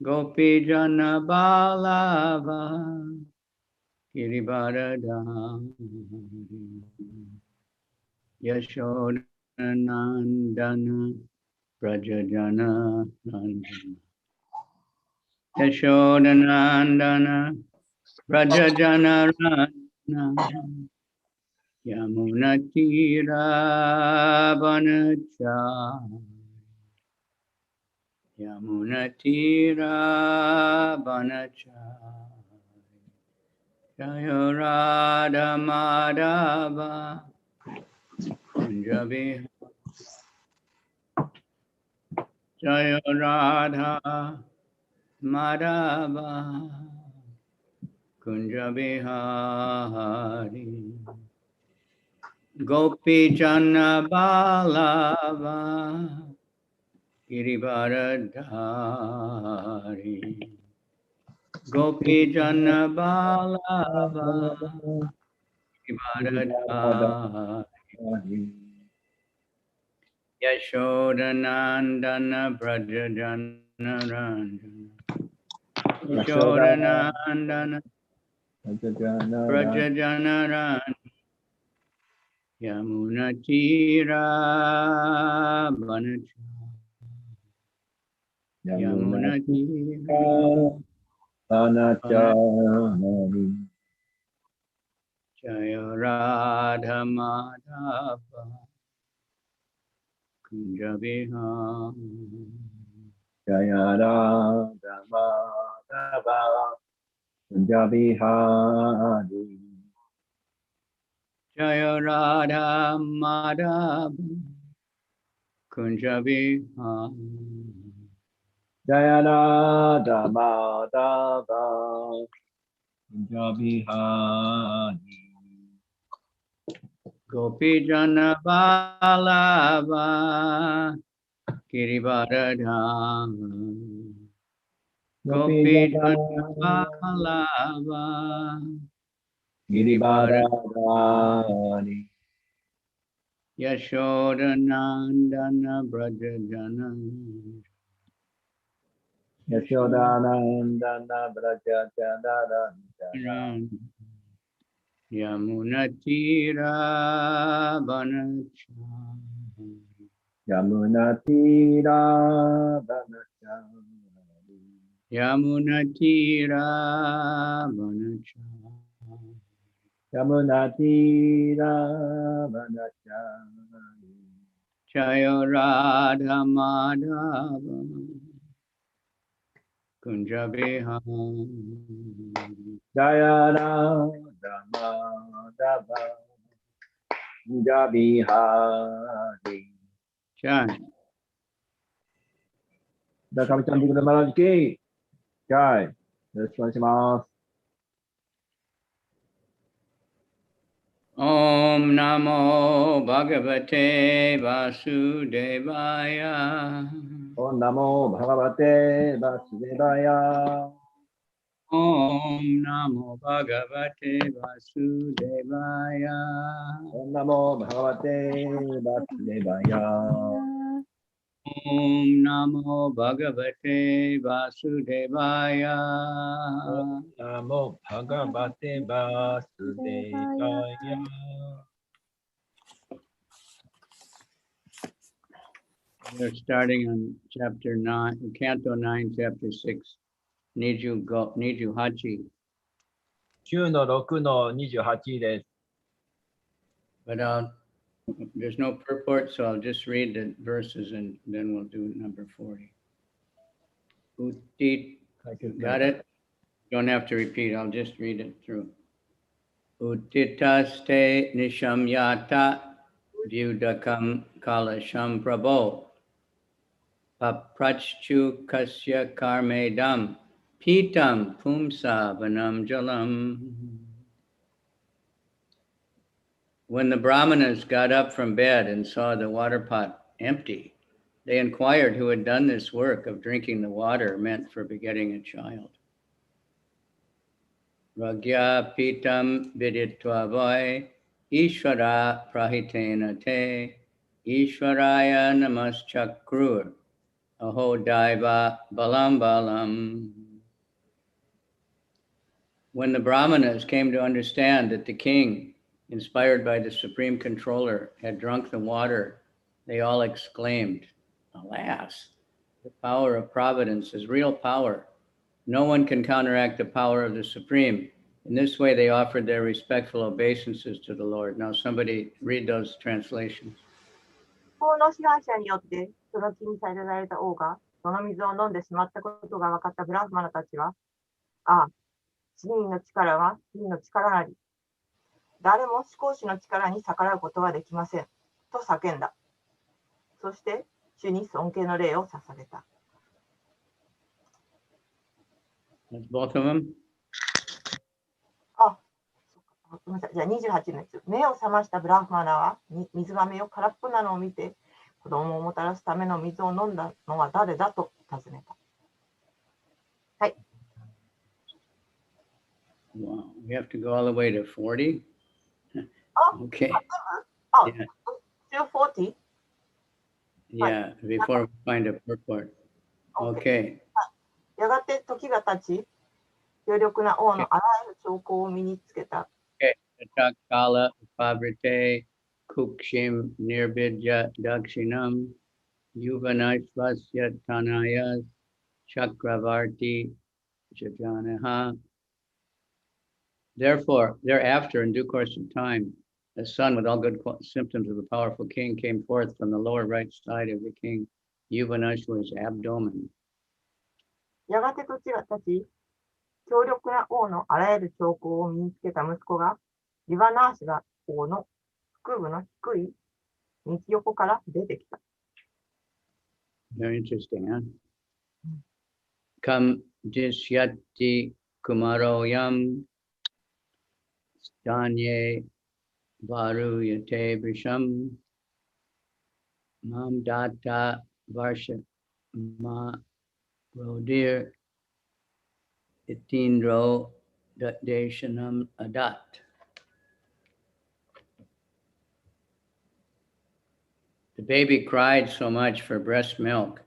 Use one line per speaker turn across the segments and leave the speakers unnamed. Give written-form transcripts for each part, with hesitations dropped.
Gopi Jana Balava Girivaradhari Yashodanandana Brajajana Nandana Yashodanandana Brajajana Rana Yamunatira Vanachari Yamunatira Vanachari Jaya Radha Madhava Kunjabi Jaya Radha Madhava Kunjabihari Gopi Jana Balava Girivaradhari Gopi Jana Balava Girivaradhari Yashodanandana Brajajana Ranjana Yashodanandana Brajajana Ranjana Yamunatira Vanachari Yamunatira
Vanachari
Jaya Radha Madhava Kunjabihari
Jaya Radha Madhava Kunjabihari
Jaya Radha Madhava Kunjabihari
Jaya Radha Madhava Kunjabihari
Gopi Jana Balava Girivaradhari Gopi Jana Balava
Girivaradhari
Yashodanandana Brajajana
Yashodanandana Brajajana
Yamunatira Vanachari
Yamunatira Vanachari
Yamunatira Vanachari
Yamunatira Vanachari
Jaya Radha Madhava Kunjabihari
Jaya Radha Madhava Kunjabihari
Jai
Da kavichandra Maharaj ki Jai. Yoroshiku
Om Namo Bhagavate Vasudevaya
Om Namo Bhagavate Vasudevaya.
Om Namo Bhagavate Vasudevaya
Om Namo Bhagavate Vasudevaya.
Om Namo Bhagavate Vasudevaya
Om Namo Bhagavate Vasudevaya.
We're starting on chapter 9, Canto 9, chapter 6, Niju Hachi.
9の6の28です。
But there's no purport, so I'll just read the verses and then we'll do number 40. Got it? Don't have to repeat, I'll just read it through. Uttitaste nishamyata vyudakam kalasham prabho paprachchu kasya karmedam pitam pumsa vanam jalam. When the brahmanas got up from bed and saw the water pot empty, they inquired who had done this work of drinking the water meant for begetting a child. Ragya pitam viditva vai Ishvara prahitena te Ishvaraya namaschakruр Aho Daiva Balam Balam. When the Brahmanas came to understand that the king, inspired by the supreme controller, had drunk the water, they all exclaimed, "Alas, the power of providence is real power. No one can counteract the power of the supreme." In this way, they offered their respectful obeisances to the Lord. Now, somebody read those translations.
法の支配者によってその気にされられた王がその水を飲んでしまったことが分かったブラフマナたちは、ああ、真理の力は真の力なり、誰も思考主の力に逆らうことはできません、と叫んだ。そして、主に尊敬の礼を捧げた。
That's both of them?
あ、ごめんなさい。じゃあ28のやつ。目を覚ましたブラフマナは水がめを空っぽなのを見て、子供をもたらすための水を飲んだのは誰だと尋ねた。はい。
Wow, we have to go all the way to 40?
あ、
Okay.
あ、
Yeah.
still 40?
Yeah, before we find a purport. Okay.
やがて時が経ち、強力な王のあらゆる兆候を身につけた。
Okay. Takala Pavrite Kukshim Nirbidya Dakshinam Yuvanashvasya Tanayas Chakravarti Jajanaha. Therefore, thereafter, in due course of time, a son with all good symptoms of a powerful king came forth from the lower right side of the king Yuvanashva's abdomen.
やがて時が経ち、強力な王のあらゆる兆候を身につけた息子が、リバナーシが王の腹部の低い道横から出てきた。
Very interesting, huh? Kam Dishyati Kumaroyam Stanye Varuyate Brisham Mam Data Varsha Ma Rodir Itindro Deshanam Adat. The baby cried so much for breast milk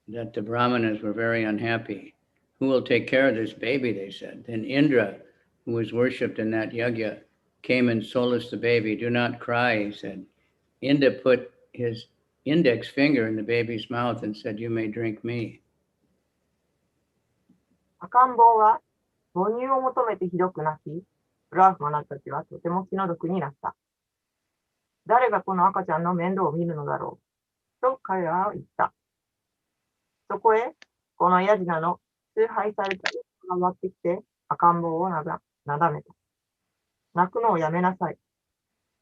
that the Brahmanas were very unhappy. Who will take care of this baby, they said. Then Indra, who was worshipped in that yajna, came and solaced the baby. Do not cry, he said. Indra put his index finger in the baby's mouth and said, you may drink me.
赤ん坊は母乳を求めてひどく泣き、ブラフマナたちはとても気の毒になった。誰がこの赤ちゃんの面倒を見るのだろうと彼らは言った。そこへ、このヤジナの崇拝された人が回ってきて赤ん坊をなだめた。泣くのをやめなさい。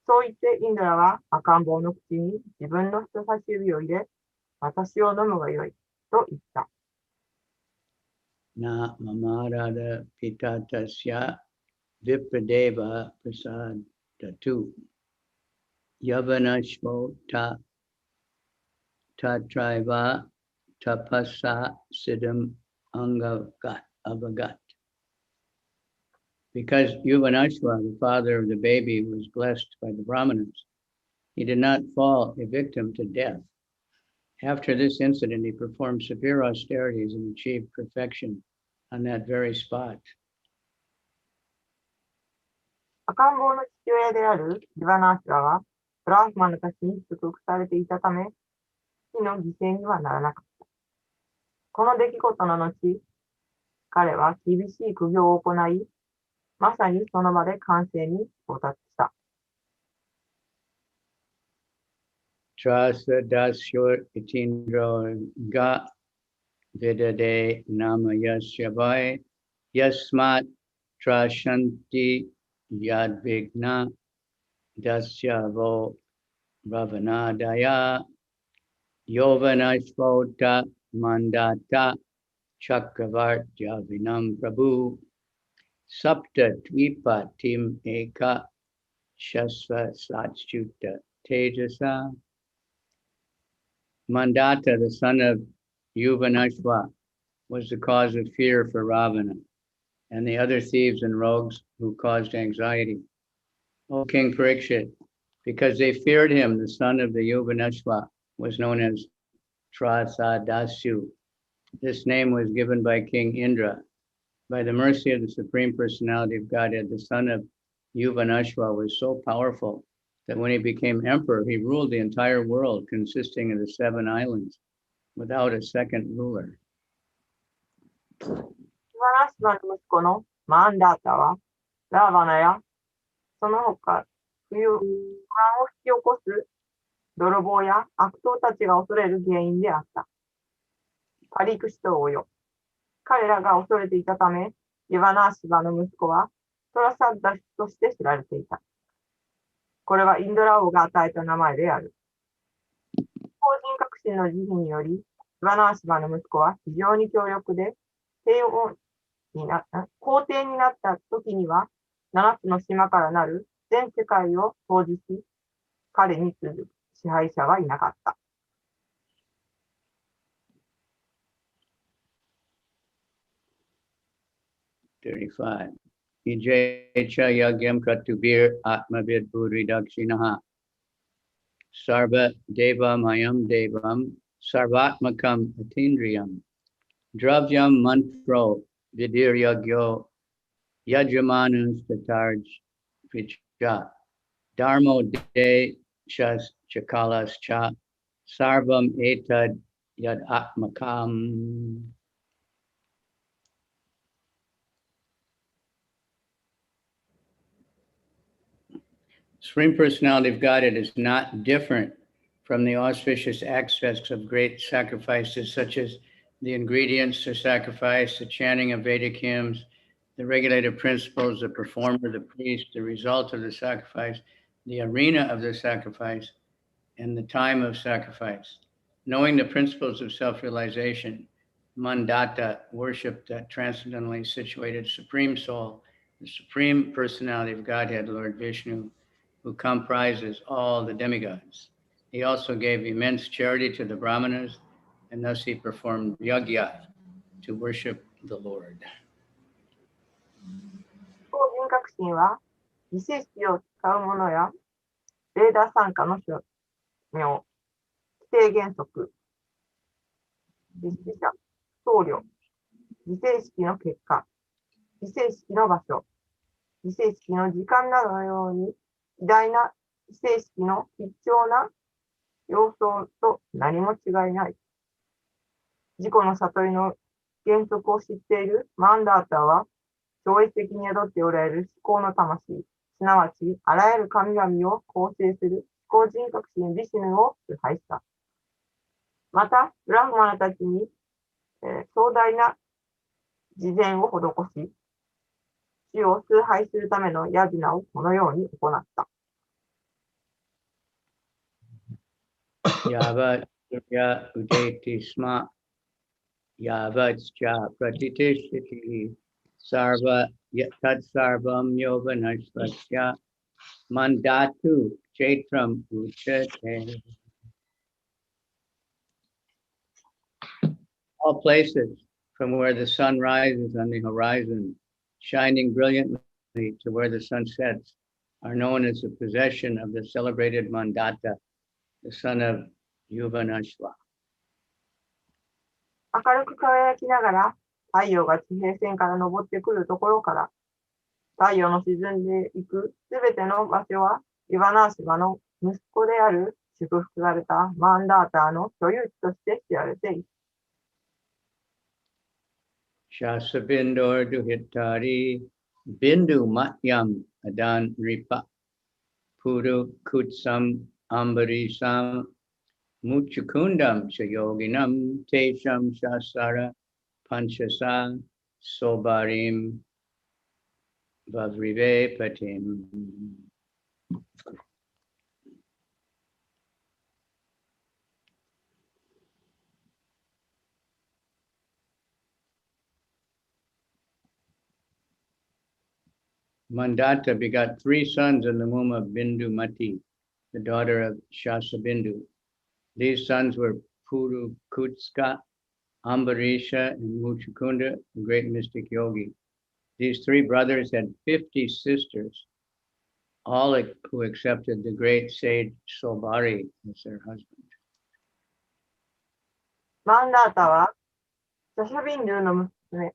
そう言ってインドラは赤ん坊の口に自分の人差し指を入れ、私を飲むがよいと言った。
Na mamarada pitatasya vipadeva prasadatu yavanashvo tatraiva tapasa siddham avagat. Because Yuvanashva, the father of the baby, was blessed by the Brahmanas, he did not fall a victim to death. After this incident, he performed severe austerities and achieved perfection on that very spot.
赤ん坊の父親であるリバナーシュラは、ブラフマンたちに祝福されていたため、死の犠牲にはならなかった。この出来事の後、彼は厳しい苦行を行い、まさにその場で完成に到達した。
Trasa dasyur itindro ga vidade nama yasyavai yasmat trashanti yadvigna dasyavo ravanadaya yovanashvota mandata chakravartya vinam prabhu sapta tvipa tim eka shasva satchuta tejasa. Mandata, the son of Yuvanashva, was the cause of fear for Ravana and the other thieves and rogues who caused anxiety. O King Parikshit, because they feared him, the son of the Yuvanashva was known as Trasadasyu. This name was given by King Indra. By the mercy of the Supreme Personality of Godhead, the son of Yuvanashva was so powerful that when he became emperor, he ruled the entire world, consisting of the 7 islands, without a second ruler.
シバナシバの息子のマンダータは、ラーバナやその他、不安を引き起こす泥棒や悪党たちが恐れる原因であった。パリクシト王よ。彼らが恐れていたため、イワナーシバの息子はトラサッダシとして知られていた。これはインドラ王が与えた名前である。法人革新の慈悲により、イワナーシバの息子は非常に強力で、皇帝になった時には、7つの島からなる全世界を統治し、彼に次ぐ支配者はいなかった。
35. Ijecha yagyam katubir atmavid buridakshinaha. Sarva devam hayam devam sarvatmakam atindriyam. Dravyam mantro vidir yagyo yajamanus tatarj vicha. Dharmo de chas chakalas cha sarvam etad yad atmakam. Supreme Personality of Godhead is not different from the auspicious aspects of great sacrifices, such as the ingredients to sacrifice, the chanting of Vedic hymns, the regulative principles, the performer, the priest, the result of the sacrifice, the arena of the sacrifice, and the time of sacrifice. Knowing the principles of self-realization, Mandata worshiped that transcendently situated Supreme Soul, the Supreme Personality of Godhead, Lord Vishnu, who comprises all the demigods. He also gave immense charity to the Brahmanas, and thus he performed yagya to worship the Lord.
法人革新は、自制式を使う者や、レーダー参加の所名、規定原則、実施者、僧侶、自制式の結果、自制式の場所、自制式の時間などのように、偉大な自制式の必要な要素と何も違いない。自己の悟りの原則を知っているマンダータは、超越的に宿っておられる思考の魂、すなわちあらゆる神々を構成する思考人格心ビシュヌを崇拝した。また、ブラフマナたちに、壮大な慈善を施し、主を崇拝するためのヤジナをこのように行った。
Yavat surya udeti sma yavat cha pratitishiti sarva tat sarvam yovanashvasya mandatu chaitram uchate. All places from where the sun rises on the horizon, shining brilliantly to where the sun sets, are known as the possession of the celebrated Mandata, the son of Yuvanashva.
明るく輝きながら、太陽が地平線から昇ってくるところから、太陽の沈んでいくすべての場所は、イワナーシバの息子である祝福されたマンダーターの所有地として知られている。
Shasabindor duhitari bindu matyam adan ripa puru kutsam ambarisam muchukundam chayoginam tesham shasara panchasa sobarim vavrive patim. Mandata begot 3 sons in the womb of Bindu Mati, the daughter of Shasabindu. These sons were Puru Kutska, Ambarisha, and Muchukunda, the great mystic yogi. These 3 brothers had 50 sisters, all who accepted the great sage Sobari as their husband.
マンダータは、シャシャビンドゥの娘、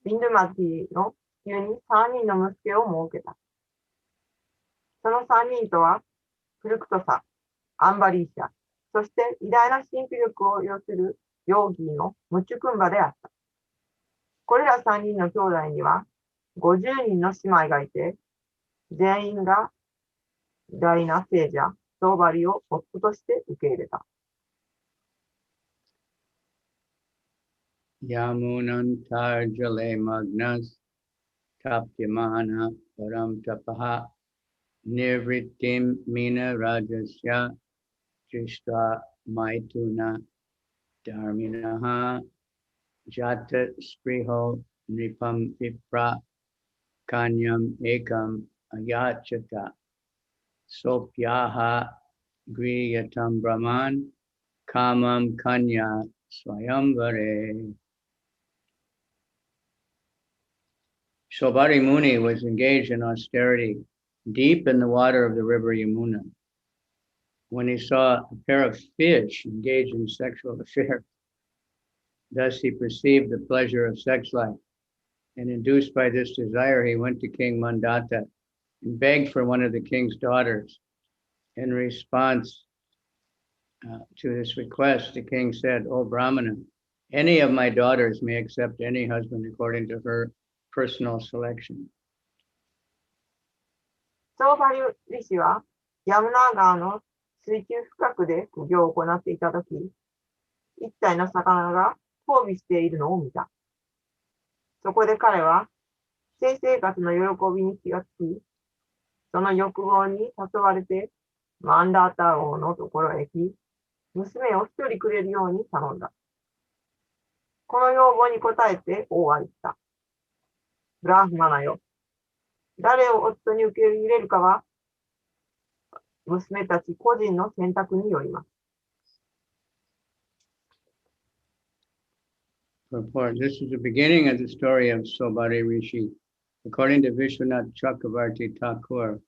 ビンドゥマティの地球に3人の息子を設けた。その3人とは、クルクトサ、アンバリーシャ、そして偉大な神秘力を要するヨーギーのムチュクンバであった。これら3人の兄弟には50人の姉妹がいて、全員が偉大な聖者、ソーバリを夫として受け入れた。
Yamunantarjale magnas tapyamana param tapaha nirvritim mina rajasya jishta maituna dharminaha jata spriho nripam vipra kanyam ekam ayachata sopyaha griyatam brahman kamam kanya swayamvare. Sobari Muni was engaged in austerity deep in the water of the river Yamuna. When he saw a pair of fish engaged in sexual affairs, thus he perceived the pleasure of sex life. And induced by this desire, he went to King Mandata and begged for one of the king's daughters. In response to this request, the king said, "O Brahmana, any of my daughters may accept any husband according to her personal selection."
ソーバリ氏は、ヤムナー川の水中深くで苦行を行っていたとき、一体の魚が交尾しているのを見た。そこで彼は、性生活の喜びに気がつき、その欲望に誘われて、マンダータ王のところへ行き、娘を一人くれるように頼んだ。この要望に応えて王は言った。ブラフマナよ。誰を夫に受け入れるかは、娘たち個人の選択によります。
Purport. This is the beginning of the story of Sobari Rishi. According to Vishwanath Chakravarti Thakur,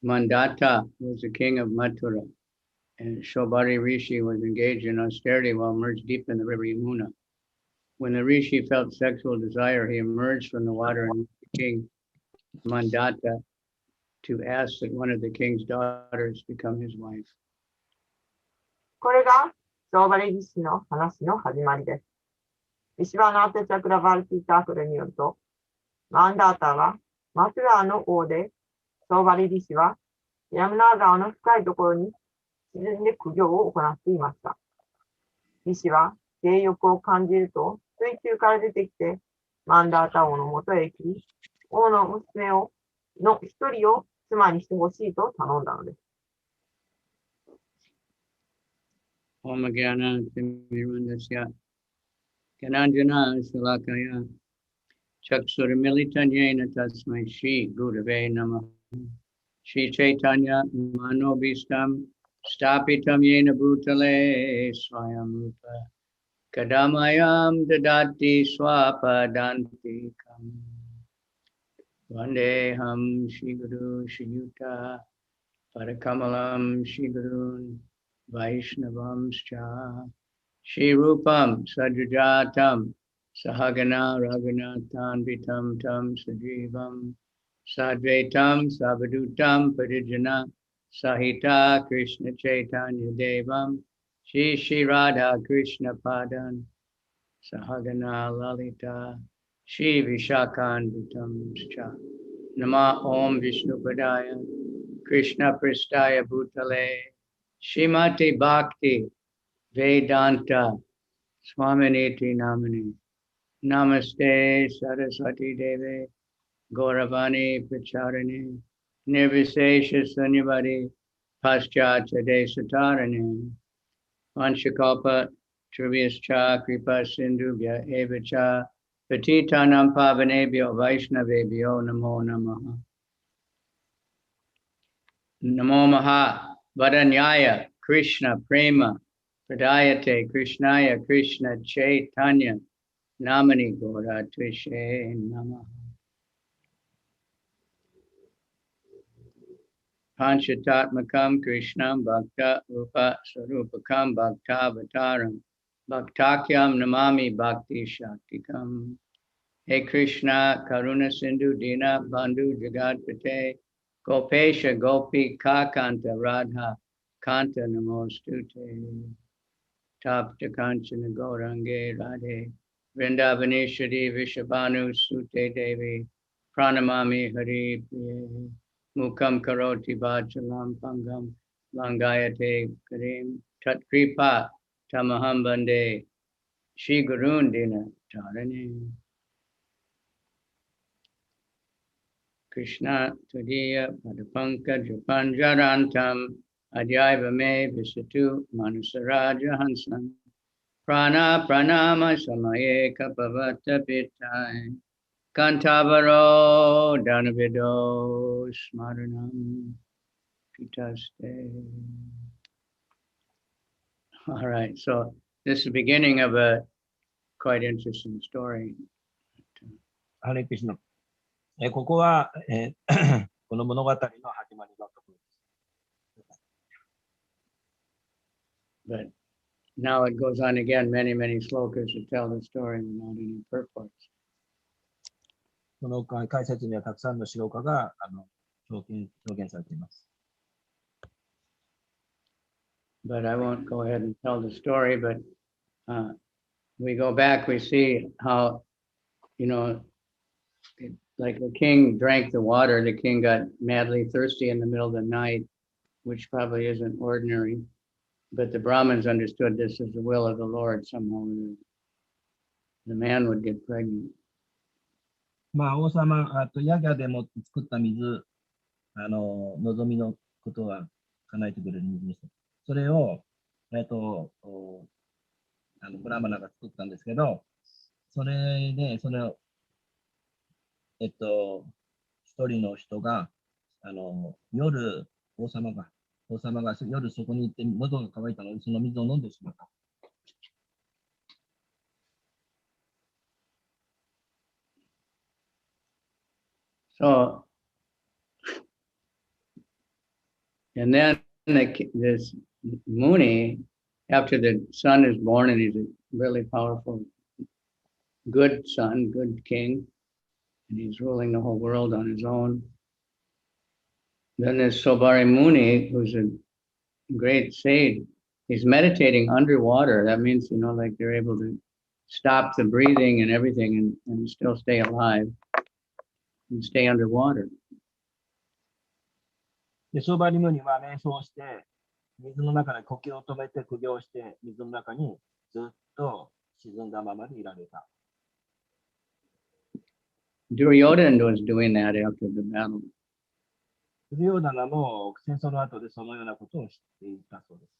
Mandata was the king of Mathura, and Sobari Rishi was engaged in austerity while immersed deep in the river Yamuna. When the Rishi felt sexual desire, he emerged from the water and went to King Mandata to ask that one of the king's daughters become his wife.
これが、ソーバリ氏の話の始まりです。ビシバナーテ・チャクラバルティ・タークルによると、マンダータはマトゥラーの王で、ソーバリ氏はヤムナー川の深いところに沈んで苦行を行っていました。リ氏は性欲を感じると水中から出てきて、マンダータ王のもとへ行き、王の娘の一人を妻にしてほしいと頼んだのです。
Om Gyana Timirandasya Gyananjana Shalakaya Chaksuramilitanyena Tasmai Shri Gurave Namah Shri Chaitanya Manobhistam Stapitam Yena Bhutale Swayam Rupa Kadamayam Dadati Swapadanti Kam Vandeham Shri Guru Shri Yuta Parakamalam Shri Gurun Vaishnavamscha Shri Rupam Sadrajatam Sahagana Raghunathan Vitam Tam Sajivam Sadvaitam Savadutam Parijana Sahita Krishna Chaitanya Devam Shri Shri Radha Krishna Padan Sahagana Lalita Shri Vishakan Vitamscha Nama Om Vishnu Padaya Krishna Pristaya Bhutale Shrimati Bhakti Vedanta Swaminiti Namani Namaste Saraswati Devi Gauravani Pracharini Nirvisesha Sunyavadi Paschatya Desatarani Vanchakalpa Trivyascha Kripa Sindhubhya Evacha Patitanam Pavanebhyo Vaishnavebhyo Namo Namaha Namo Maha Vadanyaya Krishna Prema Pradayate Krishnaya Krishna Chaitanya Namani Gora Tvishe Namaha Panchatatmakam Krishnam Bhakta Rupa Sarupakam Bhakta Avataram Bhaktakyam namami bhakti shaktikam. Hey Krishna, Karuna Sindhu Dina Bandhu Jagatpate, Gopesha Gopi Kakanta Radha Kanta Namostute, Tapta Kanchana Gaurange Radhe, Vrindavaneshwari Vishabhanu Sute Devi, Pranamami Hari Priye, Mukam Karoti Vachalam Pangam, Langayate Karim, Tat Kripa Tamaham Bande, Shri Gurun Dina Tarani. Krishna Tadiya Padapankaj Panjarantam Adhyaiva Me Visatu Manusaraja Hansan Prana Pranama Samaye Kapavata Pitai Kantavaro Danavido Smaranam Pitaste. All right, so this is the beginning of a quite interesting story.
ハレクリシナ。ここは、この物語の始まりのところです。
But now it goes on again, many, many slokas to tell the story without any purport.
その解説にはたくさんのシロカが表現されています。
But I won't go ahead and tell the story, but we go back, we see how, like the king drank the water, the king got madly thirsty in the middle of the night, which probably isn't ordinary. But the Brahmins understood this as the will of the Lord somehow. The man would get pregnant.
まあ、王様、ヤギャでも作った水、望みのことは叶えてくれる水です。それを、ブラマナが作ったんですけど、それで、それを、一人の人が、夜、王様が夜そこに行って喉が渇いたので、その水を飲んでしまった。
So, and then this Muni, after the son is born, and he's a really powerful, good son, good king, and he's ruling the whole world on his own. Then there's Sobari Muni, who's a great sage. He's meditating underwater. That means, like they're able to stop the breathing and everything and still stay alive and stay underwater.
で、ソーバリムニは瞑想して、水の中で呼吸を止めて苦行して、水の中にずっと沈んだままでいられた。
Duryodhana was doing that after the battle.
デュリオダナも戦争の後でそのようなことをしていたそうです。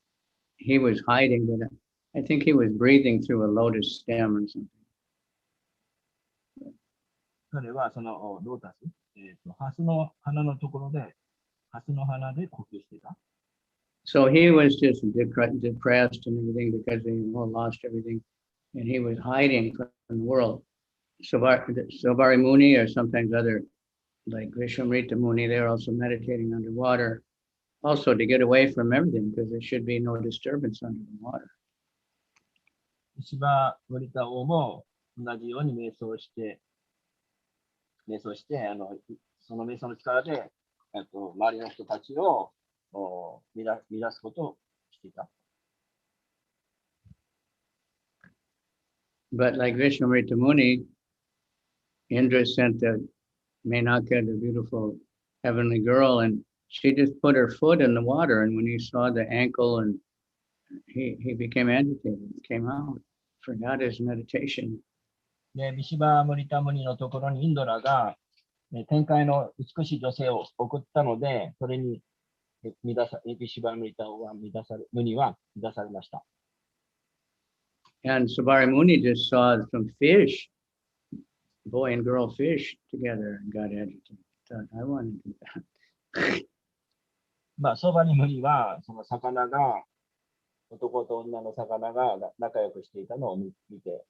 He was hiding, but I think he was breathing through a lotus stem or something.
彼はそのロータス、ハスの花のところで、ハスの花で呼吸していた。
So he was just depressed and everything because they all lost everything, and he was hiding from the world. Sobari Muni, or sometimes other, like Vishamrita Muni, they're also meditating underwater, also to get away from everything because there should be no disturbance under the water.
シバウリタ王も同じように瞑想して、その瞑想の力で、周りの人たちを乱すことをしていた。
But like Vishnamrita Muni, Indra sent the Menaka, the beautiful heavenly girl, and she just put her foot in the water. And when he saw the ankle, and he became agitated, came out, forgot his meditation.
で、ビシバ・ムリタ・ムニのところにインドラが、天界の美しい女性を送ったので、それにビシバ・ムリタムニは乱されました。
And Sabari Muni just saw some fish, boy and girl fish together, and got agitated. Thought, I want to do that.
まあ、ソバリムニは、その魚が、男と女の魚が仲良くしていたのを見て。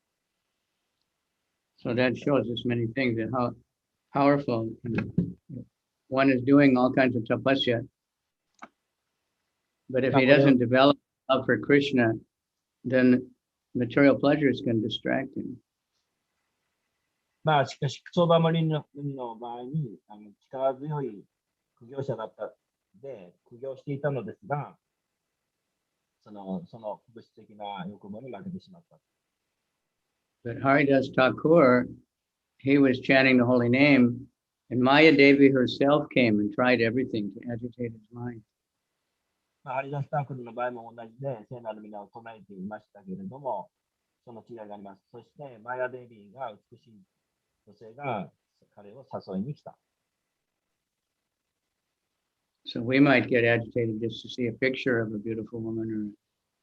So that shows us many things and how powerful one is doing all kinds of tapasya. But if he doesn't develop love for Krishna, then material pleasures can distract him.
まあ、しかし、相場森の場合に力強い苦行者だったで、苦行していたのですが、その物質的な欲望に負けてしまった。
But Haridas Thakur, he was chanting the holy name, and Maya Devi herself came and tried everything to agitate his mind.
まあ、ハリダスタークルの場合も同じで、聖なる皆を唱えていましたけれども、その違いがあります。そして、マヤデビーが美しい女性が彼を誘いに来た。
So we might get agitated just to see a picture of a beautiful woman or a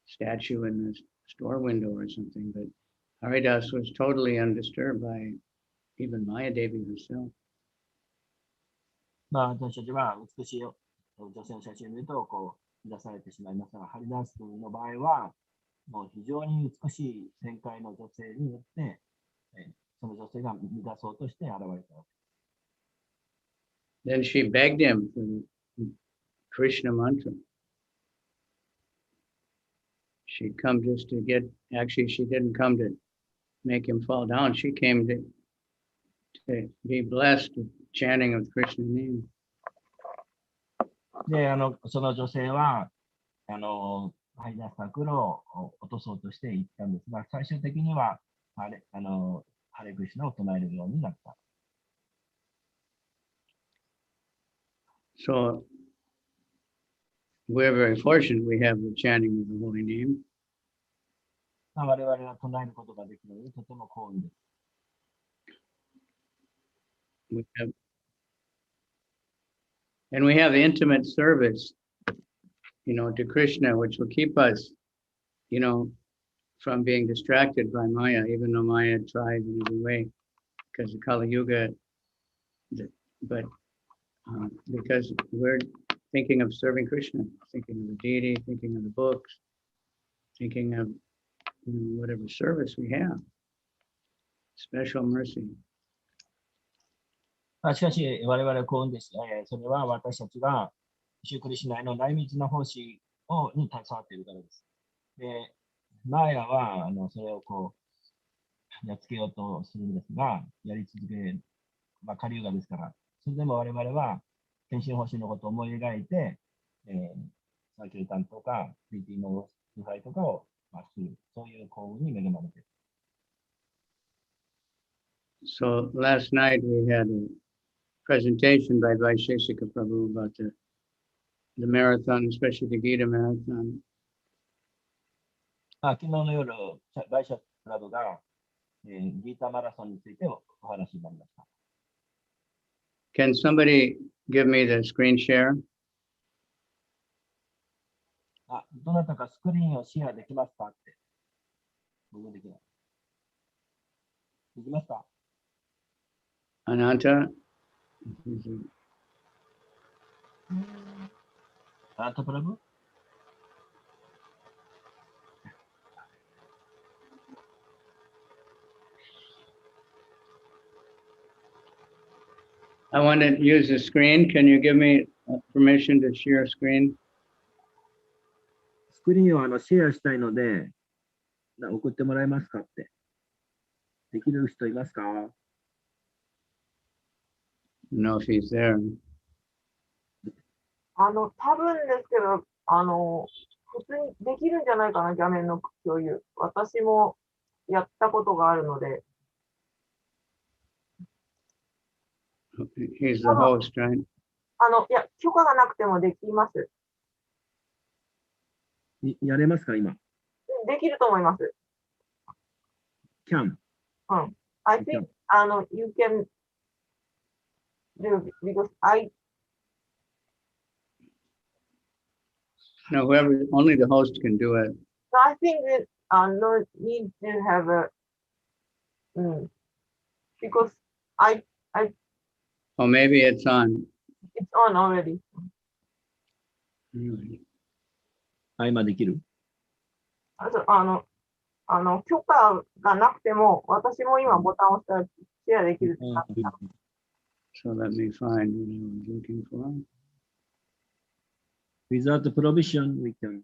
statue in the store window or something, but Haridas was totally undisturbed by even Maya Devi herself.
まあ、私たちは美しい女性の写真を見ると、こう、出されてしまいますが、ハリダスの場合は、もう非常に美しい旋回の女性によって、その女性が乱そうとして現れたわけ。
Then she begged him for the Krishna mantra. She'd come just to get, actually, she didn't come to make him fall down. She came to be blessed with chanting of Krishna's name.
で、その女性は、ハリダスタクルを落とそうとして行ったんですが、最終的には、ハレクリシュナを唱えるようになった。
So we're very fortunate we have the chanting of the holy name.
我々が唱えることができるので、とても幸運です。
And we have intimate service, to Krishna, which will keep us, from being distracted by Maya, even though Maya tries in every way, because of Kali Yuga. But because we're thinking of serving Krishna, thinking of the deity, thinking of the books, thinking of whatever service we have, special mercy.
しかし、我々は幸運です。それは私たちが、シュークリシュナへの内密な奉仕に携わっているからです。で、マーヤはそれをやっつけようとするんですが、やり続け、カリウガですから、それでも我々は、献身奉仕のことを思い描いて、サーキュルタンとか、PT の崇拝とかをする、そういう幸運に恵まれている。
So last night we had a presentation by Vaisheshika Prabhu about the marathon, especially the Gita marathon.
昨日の夜、バイシャプラブが、ギータマラソンについてお話になりました。
Can somebody give me the screen share?
どなたかスクリーンをシェアできますかって。僕できない。できますか？
Ananta?
アナンタプラブ
I want to use the screen. Can you give me permission to share screen?
スクリーンをシェアしたいので、送ってもらえますかって。できる人いますか？
No, if he's there.
多分ですけど、普通にできるんじゃないかな、画面の共有。私もやったことがあるので。
He's the host, right?
いや、許可がなくてもできます。
やれますか、今。
できると思います。
can.
I think, you can do because
No, only the host can do it.
I think that no need to have a because
Oh, maybe it's on.
it's on already.
今できる？
許可がなくても、私も今ボタンを押したらシェアできる。
So let me find what I was looking for.
Without provision, we can.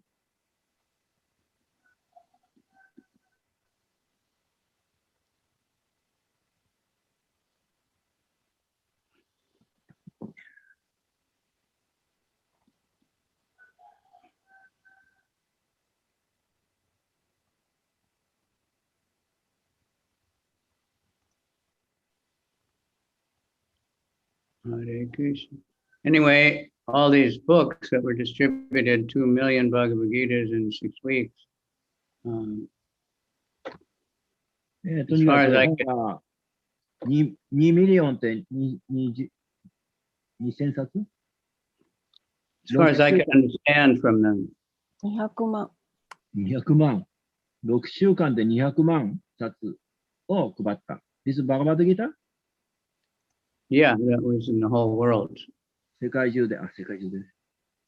Hare Krishna. Anyway, all these books that were distributed, 2 million Bhagavad Gitas in 6 weeks.
と
As
に
far
か
as
く
I
本
can,
が2ミリオンって2000冊
as far as I can understand from them,
200万。
200万。6週間で200万冊を配った。This Bhagavad Gita?
yeah, that was in the whole world.
世界中で、世界中で。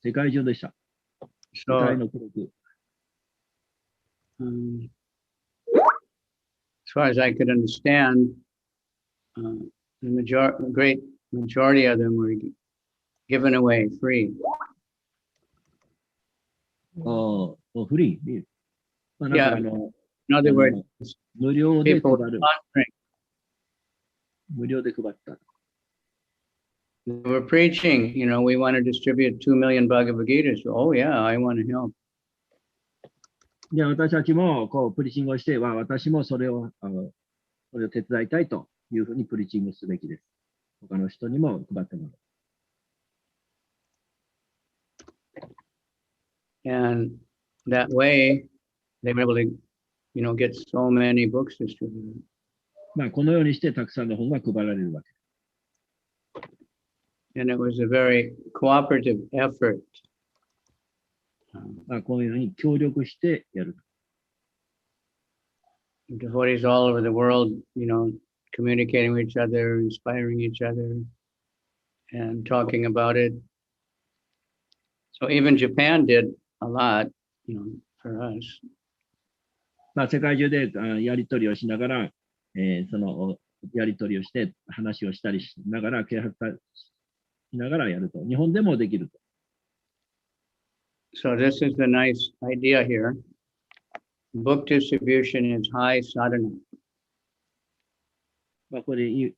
世界中でした。世
So
界の記録。
as far as I could understand, the great majority of them were given away free.
フリー。まあ、なんか
In other words,
無料で
people
配
were
る。
sponsoring.
無料で配った。
We were preaching, we want to distribute 2 million Bhagavad Gitas. Oh yeah, I want to help.
で、私たちもこうプリチングをして、私もそれを手伝いたいというふうにプリチングすべきです。他の人にも配ってもらう。
And that way, they were able to, get so many books distributed.
まあ、このようにしてたくさんの本が配られるわけ。
And it was a very cooperative effort.
まあ、こういうふうに協力してやる。
Devotees all over the world, communicating with each other, inspiring each other, and talking about it. So even Japan did a lot, for us.
まあ、世界中でやり取りをしながら、そのやり取りをして話をしたりしながら、啓発しながらやると。日本でもできると。
So this is the nice idea here. Book distribution is high sadhana.
まあ、これいい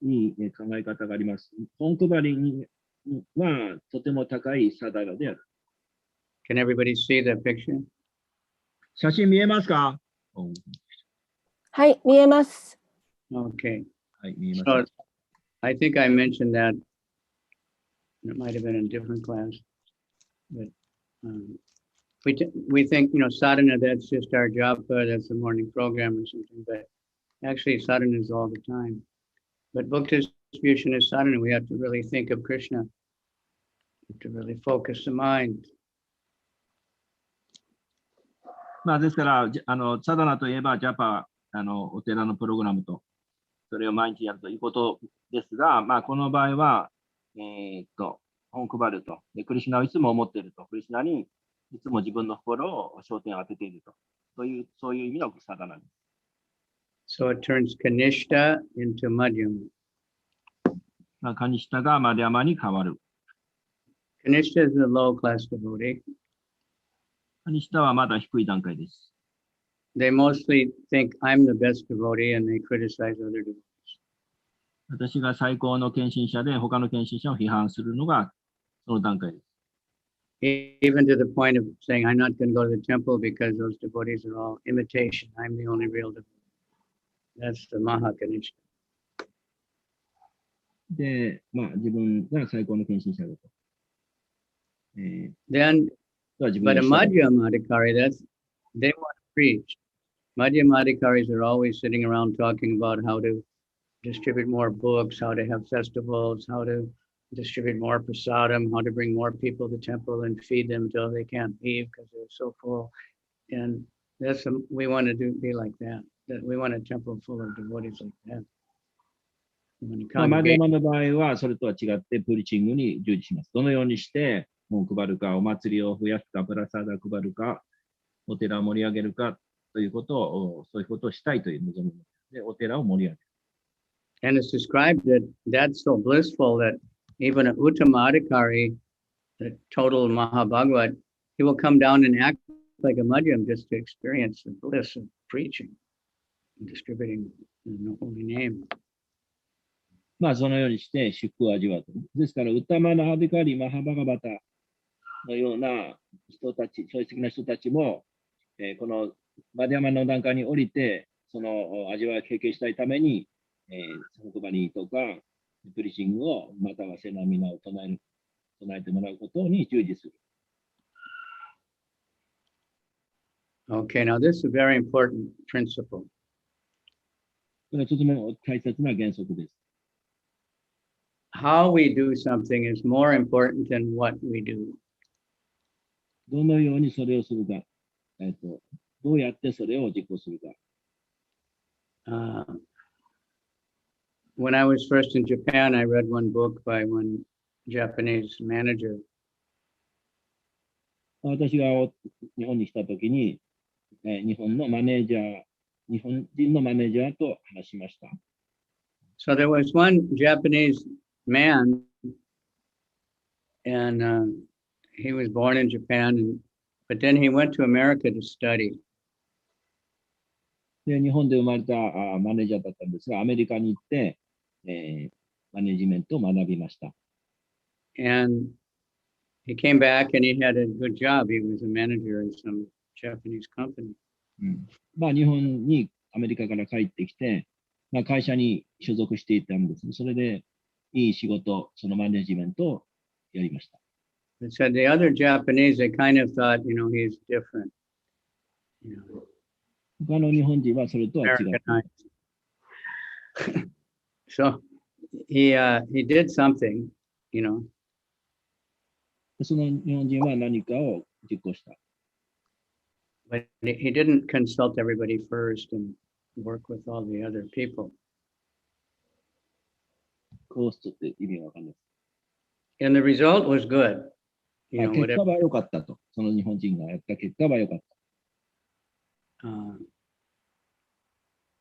考え方があります。本配りにはとても高いサダラである。
Can everybody see the picture?
写真見えますか？
はい、見えます。
Okay.
はい、見えます。
So I think I mentioned that. It might have been in a different class, but we think, sadhana, that's just our job, that's the morning program or something, but actually sadhana is all the time. But book distribution is sadhana. We have to really think of Krishna. We have to really focus the mind.
まあ、ですから、サダナといえば、ジャパ、お寺のプログラムと、それを毎日やるということですが、まあ、この場合は、本配ると。で、クリシュナをいつも思っていると。クリシュナにいつも自分の心を焦点を当てていると。そういう意味のサダナです。
So it turns Kanishta into Madhyama.
まあ、カニシタがマリャマに変わる。
Kanishta is a low class devotee.
カニシタはまだ低い段階です。
They mostly think I'm the best devotee and they criticize other devotees.
私が最高の献身者で、他の献身者を批判するのがその段階です。
Even to the point of saying, I'm not going to go to the temple because those devotees are all imitation. I'm the only real devotee. That's the Mahakanishta.
で、まあ、自分が最高の献身者だと。
Then,
自分
but
の
a
下で
Madhyamadikari, they want to preach. Madhyamadikaris are always sitting around talking about how to distribute more books, how to have festivals, how to distribute more prasadam, how to bring more people to the temple and feed them till they can't leave because they're so full. And we want to be like that. We want a temple full of devotees like that.
まあ、マリアマの場合は、それとは違ってプリチングに従事します。どのようにして本を配るか、お祭りを増やすか、プラサーダ配るか、お寺を盛り上げるかということを、そういうことをしたいという望みで、お寺を盛り上げる。
And it's described that that's so blissful that even an Uttamadikari, the total Mahabhagavat, he will come down and act like a Madhyam just to experience the bliss of preaching and distributing the holy name.
まあ、そのようにして祝福を味わうと。ですから、ウタマナハディカリ、マハバガバタのような人たち、超越的な人たちも、このマディアマの段階に降りて、その味わいを経験したいために、本配りとか、プリシングをまたはセナミナを唱えてもらうことに従事する。
Okay, now this is a very important principle.
これはとても大切な原則です。
How we do something is more important than what we do.
どのようにそれをするか、どうやってそれを実行するか。
When I was first in Japan, I read one book by one Japanese manager.
私が日本に来たときに、日本人のマネージャーと話しました。
So there was one Japanese man, and he was born in Japan, but then he went to America to study.
で、日本で生まれたマネージャーだったんですが、アメリカに行って、マネジメントを学びました。
And he came back and he had a good job. He was a manager in some Japanese company.
まあ、日本にアメリカから帰ってきて、まあ、会社に所属していたんです。それで、いい仕事、そのマネジメントをやりました。
It said the other Japanese, they kind of thought, he's different.
他の日本人はそれとは違う。
So he did something,
その日本人は何かを実行した。
But he didn't consult everybody first and work with all the other people.
コーストって意味がわかんない。
And the result was good.
結果は良かったと。その日本人がやった結果は良かった。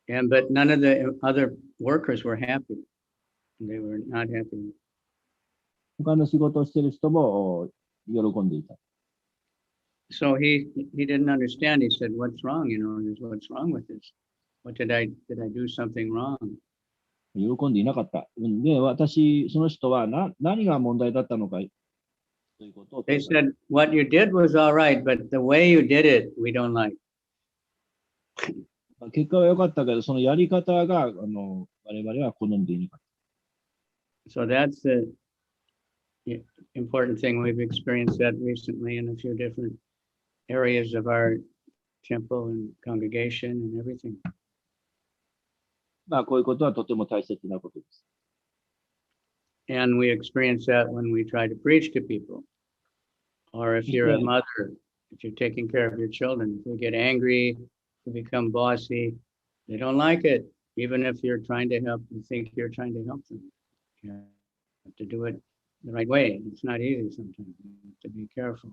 But none of the other workers were happy. They were not happy.
他の仕事をしている人も喜んでいた。
So he didn't understand. He said, "What's wrong? What's wrong with this? Did I do something wrong?"
喜んでいなかった。で、その人は何が問題だったのかということを。
They said, "What you did was all right, but the way you did it, we don't like."
結果は良かったけど、そのやり方が我々は好んでいなかった。
So that's the important thing. We've experienced that recently in a few different areas of our temple and congregation and everything.
まあ、こういうことはとても大切なことです。
And we experience that when we try to preach to people. Or if you're a mother, if you're taking care of your children, if we get angry, if we become bossy, they don't like it. Even if you're trying to help, you think you're trying to help them. You have to do it the right way. It's not easy sometimes. You have to be careful.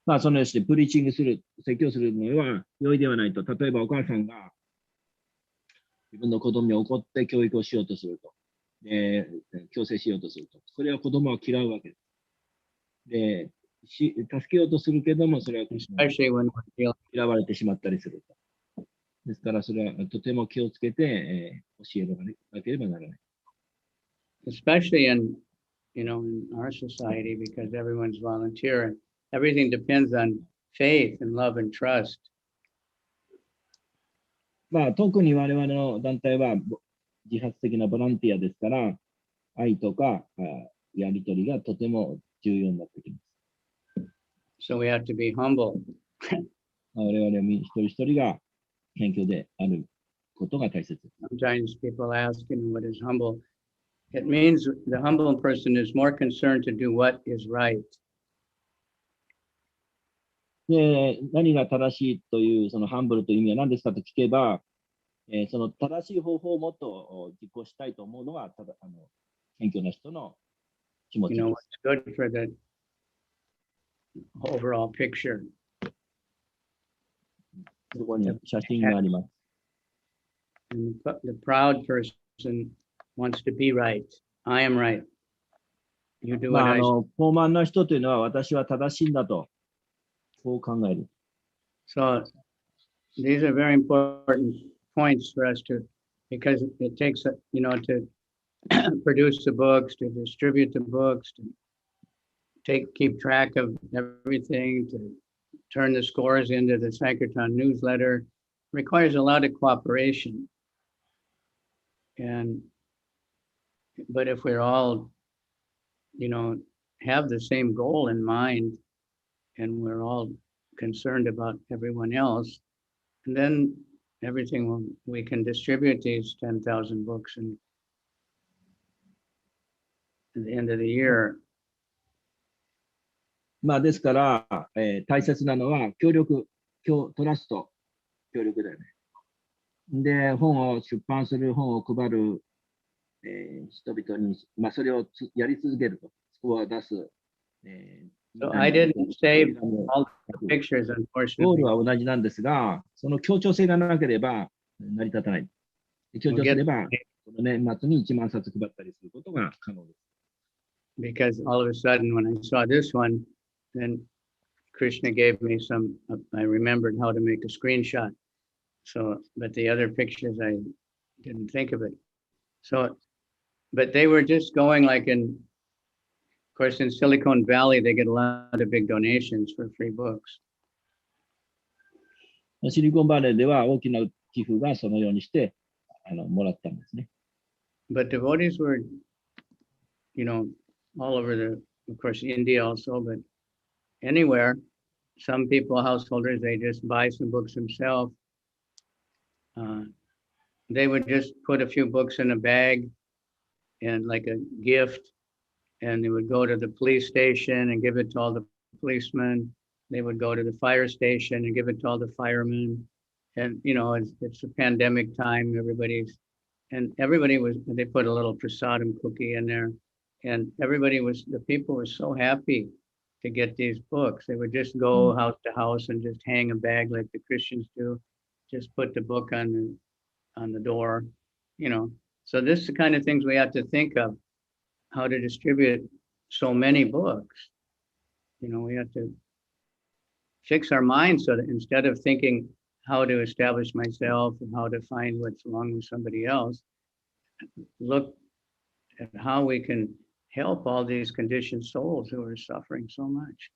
まあ、そのようにプリーチングする、説教するのは良いではないと。例えばお母さんが自分の子供に怒って教育をしようとすると。強制しようとすると。それは子供は嫌うわけです。で、助けようとするけども、それは嫌われてしまったりすると。ですから、それはとても気をつけて、教えなければならない。
Especially in our society, because everyone's volunteer and everything depends on faith and love and trust.
まあ、特に我々の団体は自発的なボランティアですから、愛とかやり取りがとても重要になってきます。
So we have to be humble.
我々一人一人が謙虚であることが大切です。
Sometimes people ask, what is humble? It means the humble person is more concerned to do what is right.
で、何が正しいという、そのハンブルという意味は何ですかと聞けば、その正しい方法をもっと実行したいと思うのが、謙虚な人の気持ちです。
What's good for the overall picture.
そこに写真があります。
And the proud person wants to be right. I am right. You do what I say.
傲慢な人というのは私は正しいんだと。そう考える。
So these are very important points for us because it takes, to produce the books, to distribute the books, to keep track of everything, to turn the scores into the Sankirtan newsletter, requires a lot of cooperation. And but if we're all, have the same goal in mind, and we're all concerned about everyone else, and then we can distribute these 10,000 books and at the end of the year.
まあですから、大切なのはトラスト、協力だよね。で、本を出版する、本を配る、人々に、まあ、それをやり続けると、スコアを出す。
So I didn't save all the pictures,
ゴール
unfortunately.
は同じなんですが、その協調性がなければ成り立たない。協調すれば、この年末に1万冊配ったりすることが可能です。
Because all of a sudden, when I saw this one, then Krishna gave me I remembered how to make a screenshot. So, but the other pictures, I didn't think of it. So, but they were just going like of course, in Silicon Valley, they get a lot of big donations for free books.
シリコンバレーでは大きな寄付がそのようにしてもらったんですね。
But devotees were, all over of course, India also, but anywhere. Some people, householders, they just buy some books themselves. They would just put a few books in a bag and like a gift, and they would go to the police station and give it to all the policemen. They would go to the fire station and give it to all the firemen. And, it's a pandemic time. They put a little prasadam cookie in there. And the people were so happy to get these books. They would just go house to house and just hang a bag like the Christians do. Just put the book on the door, So this is the kind of things we have to think of, how to distribute so many books. We have to fix our minds so that instead of thinking how to establish myself and how to find what's wrong with somebody else, look at how we can help all these conditioned souls who are suffering so much.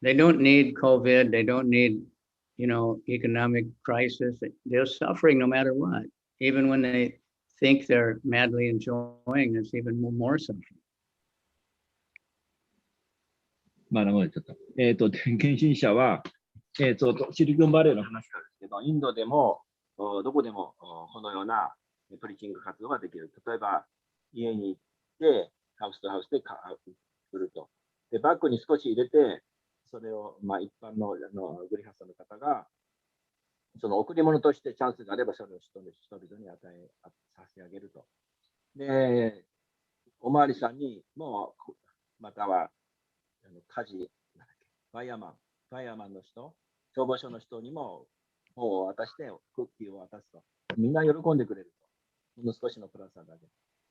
They don't need COVID. They don't need, economic crisis. They're suffering no matter what. Even when they think they're madly enjoying, it's even more suffering.
まあ、長くなっちゃった。献身者は、シリコンバレーの話なんですけど、インドでも、どこでも、このようなプリーチング活動ができる。例えば、家に行って、ハウスとハウスで売ると。で、バッグに少し入れて、それを、まあ、一般のグリハサの方が、その贈り物としてチャンスがあれば、それを人々に差し上げると。で、おまわりさんにも、または、火事、ファイヤーマンの人、消防署の人にも本を渡して、クッキーを渡すと。みんな喜んでくれると。ほんの少しのプラスだけ。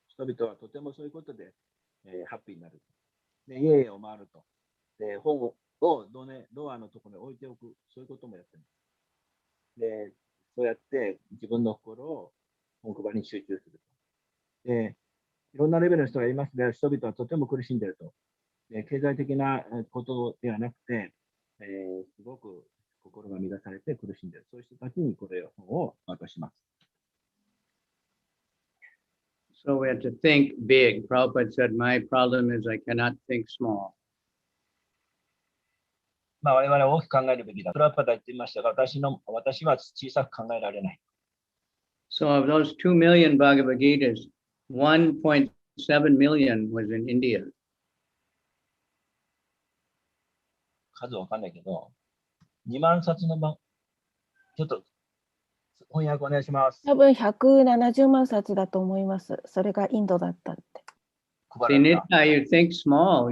人々はとてもそういうことで、ハッピーになると。で、家々を回ると。で、本をドアのところに置いておく。そういうこともやってます。で、そうやって自分の心を本配りに集中すると。で、いろんなレベルの人がいますが、人々はとても苦しんでいると。経済的なことではなくて、すごく心が乱されて苦しんでいる。そういう人たちにこれを渡します。
So we have to think big. Prabhupada said, my problem is I cannot think small.
まあ我々は大きく考えるべきだ。プラパダ言っていましたが、私は小さく考えられない。
So of those 2 million Bhagavad Gitas, 1.7 million was in India.
数わかんないけど、2万冊のちょっと翻訳お願いします。
多分170万冊だと思います。それがインドだったって。
See, Nitya, you think small,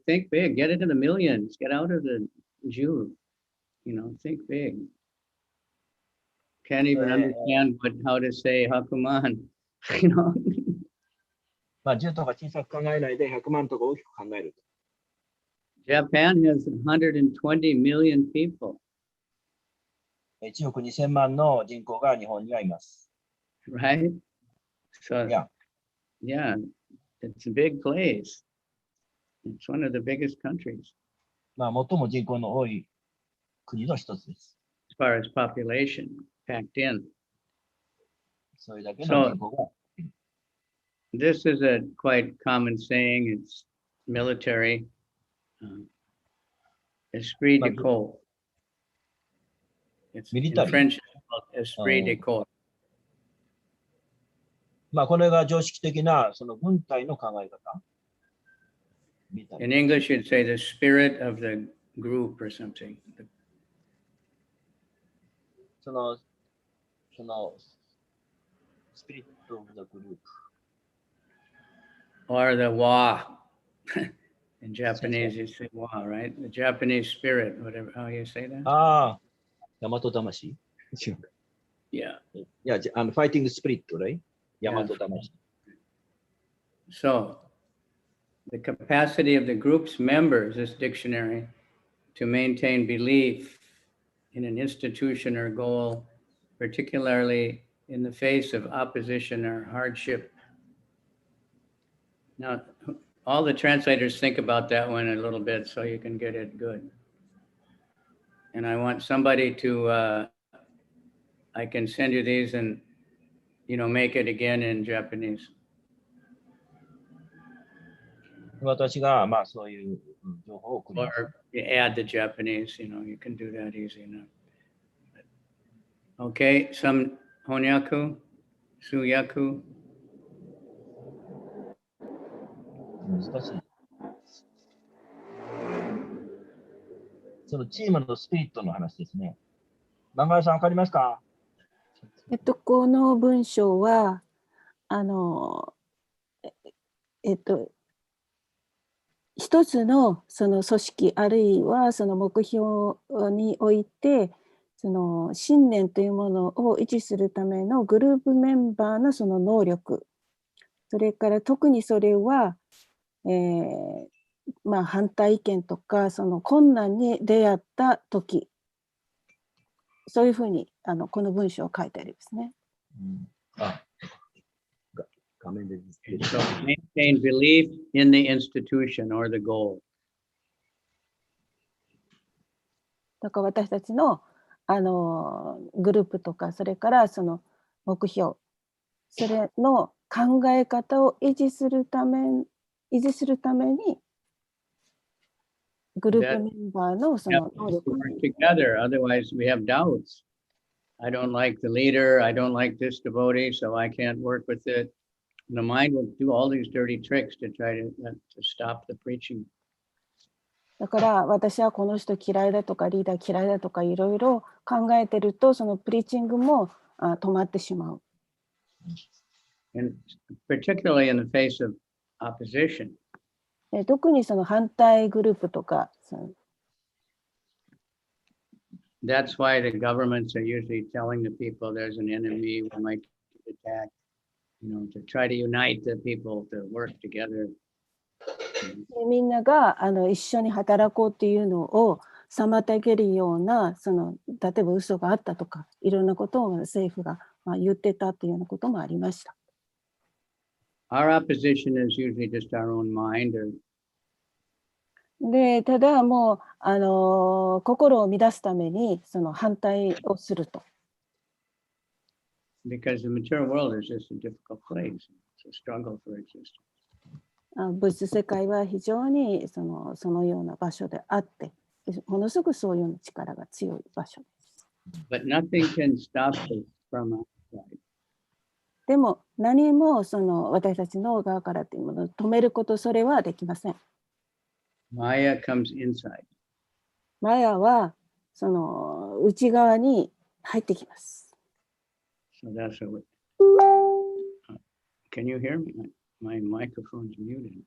think big, get into the millions, get out of the Jew, think big. Can't even understand how to say Hakuman,
まあ10とか小さく考えないで100万とか大きく考える。
Japan has 120 million people.
1億2000万の人口が日本にはいます。
Right? So, yeah, it's a big place. It's one of the biggest countries.
まあ最も人口の多い国の一つです。
As far as population packed in.
それだけの人口が。
This is a quite common saying. It's military. Esprit de corps. It's in
Military.
French, it's called esprit de corps.
まあ、これが常識的なその軍隊の考え方。
In English, you'd say the spirit of the group or something.
その、スピリット・オブ・ザ・グループ。
Or the wa. In Japanese, you say wa, right? The Japanese spirit, whatever, how you say that?
ああ、大和魂
Yeah.
いや、ファイティング・スピリット、right? 大和魂。
So, the capacity of the group's members, this dictionary, to maintain belief in an institution or goal, particularly in the face of opposition or hardship. Now, all the translators think about that one a little bit so you can get it good. And I want somebody to, I can send you these and, make it again in Japanese.
私が、まあ、そういう情報を送ります。
Or you add the Japanese, you can do that easy enough. Okay, some honyaku, suyaku.
難しい。そのチームのスピリットの話ですね。漫画家さん、わかりますか？
この文章は、一つのその組織あるいはその目標においてその信念というものを維持するためのグループメンバーのその能力、それから特にそれは、反対意見とかその困難に出会った時、そういうふうにこの文章を書いてありますね。
画面で
So maintain belief in the institution or the goal.
だから私たちのグループとかそれからその目標、それの考え方を維持するためにグループメンバーのその能力を
Work together, otherwise we have doubts. I don't like the leader, I don't like this devotee, so I can't work with it. The mind will do all these dirty tricks to try to stop the preaching.
だから私はこの人嫌いだとかリーダー嫌いだとかいろいろ考えてるとそのプリーチングも止まってしまう。
And particularly in the face of opposition.
特にその反対グループとか。
That's why the governments are usually telling the people there's an enemy, we might get attacked, to try to unite the people to work together.
みんなが一緒に働こうっていうのを妨げるようなその例えば嘘があったとかいろんなことを政府が言ってたというようなこともありました。
Our opposition is usually just our own mind or
でただもう心を乱すためにその反対をすると。
because the material world is just a difficult place. It's a struggle for existence.
物質世界は非常にそのような場所であってものすごくそういう力が強い場所です。
But nothing can stop us from outside.
でも何もその私たちの側からというものを止めることそれはできません。
Maya comes inside.
マヤはその内側に入ってきます。
So that's what can you hear me? My microphone's muted.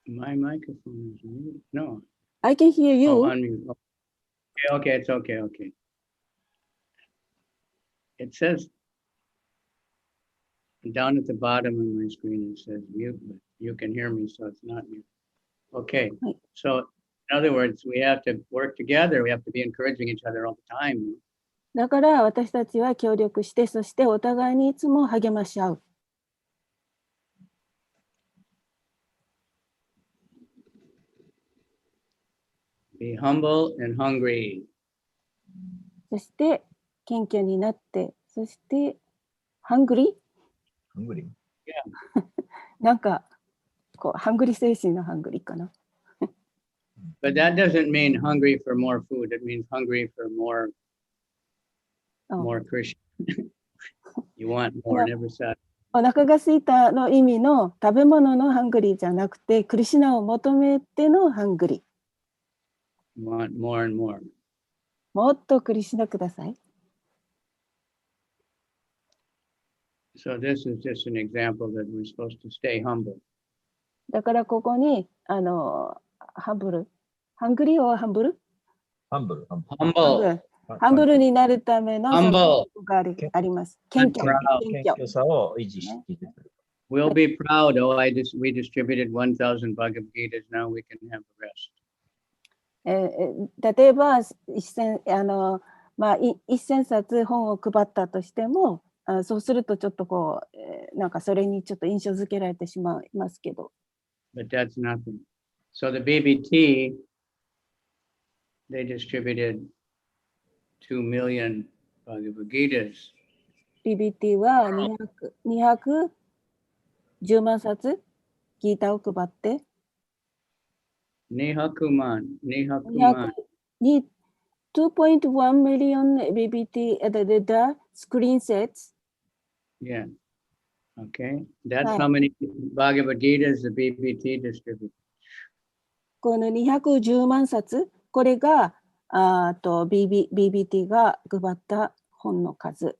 My microphone is muted. No.
I can hear you.
Oh, unmute. Okay, it's okay. It says down at the bottom of my screen, it says mute, but you can hear me, so it's not mute. Okay, so in other words, we have to work together. We have to be encouraging each other all the time.
だから私たちは協力して、そしてお互いにいつも励まし合う。
Be humble and hungry.
そして謙虚になって、そしてハングリー
ハングリー
なんか、こう、ハングリー精神のハングリーかな。
But that doesn't mean hungry for more food. It means hungry for more Christian. You want more, never satisfied.
お腹が空いたの意味の食べ物のハングリーじゃなくて、クリシュナを求めてのハングリー。
You want more and more.
もっとクリシュナください。
So this is just an example that we're supposed to stay humble.
だからここに、ハンブル。ハングリーはハンブル
ハンブル。
Humble.
ハンブルになるための
Humble.
があります。謙虚。
謙虚さを維持していく。
We'll be proud. Oh, we distributed 1,000 Bhagavad Gitas. Now we can have the rest.
例えば1000冊本を配ったとしても、そうするとちょっとこう、なんかそれにちょっと印象付けられてしまいますけど。
But that's nothing. So the BBT, they distributed 2 million Bhagavad Gitas.
BBT は210万冊ギータを配って、
200
2.1 million BBT the screen sets.
Yeah. Okay. That's
Right.
how many Bhagavad Gitas the BBT distributed.
この210万冊、これがBBT が配った本の数。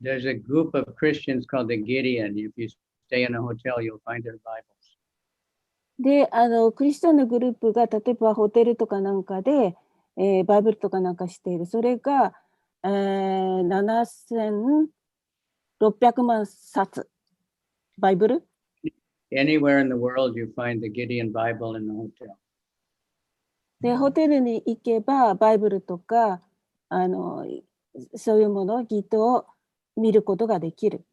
There's a group of Christians called the Gideon. If you stay in a hotel, you'll find their Bibles.
で、クリスチャンのグループが例えばホテルとかなんかで、バイブルとかなんかしている。それが、7600万冊。バイブル
Anywhere in the world, you find the Gideon Bible in the hotel.
で、ホテルに行けば、バイブルとか、そういうもの、ギートを見ることができる。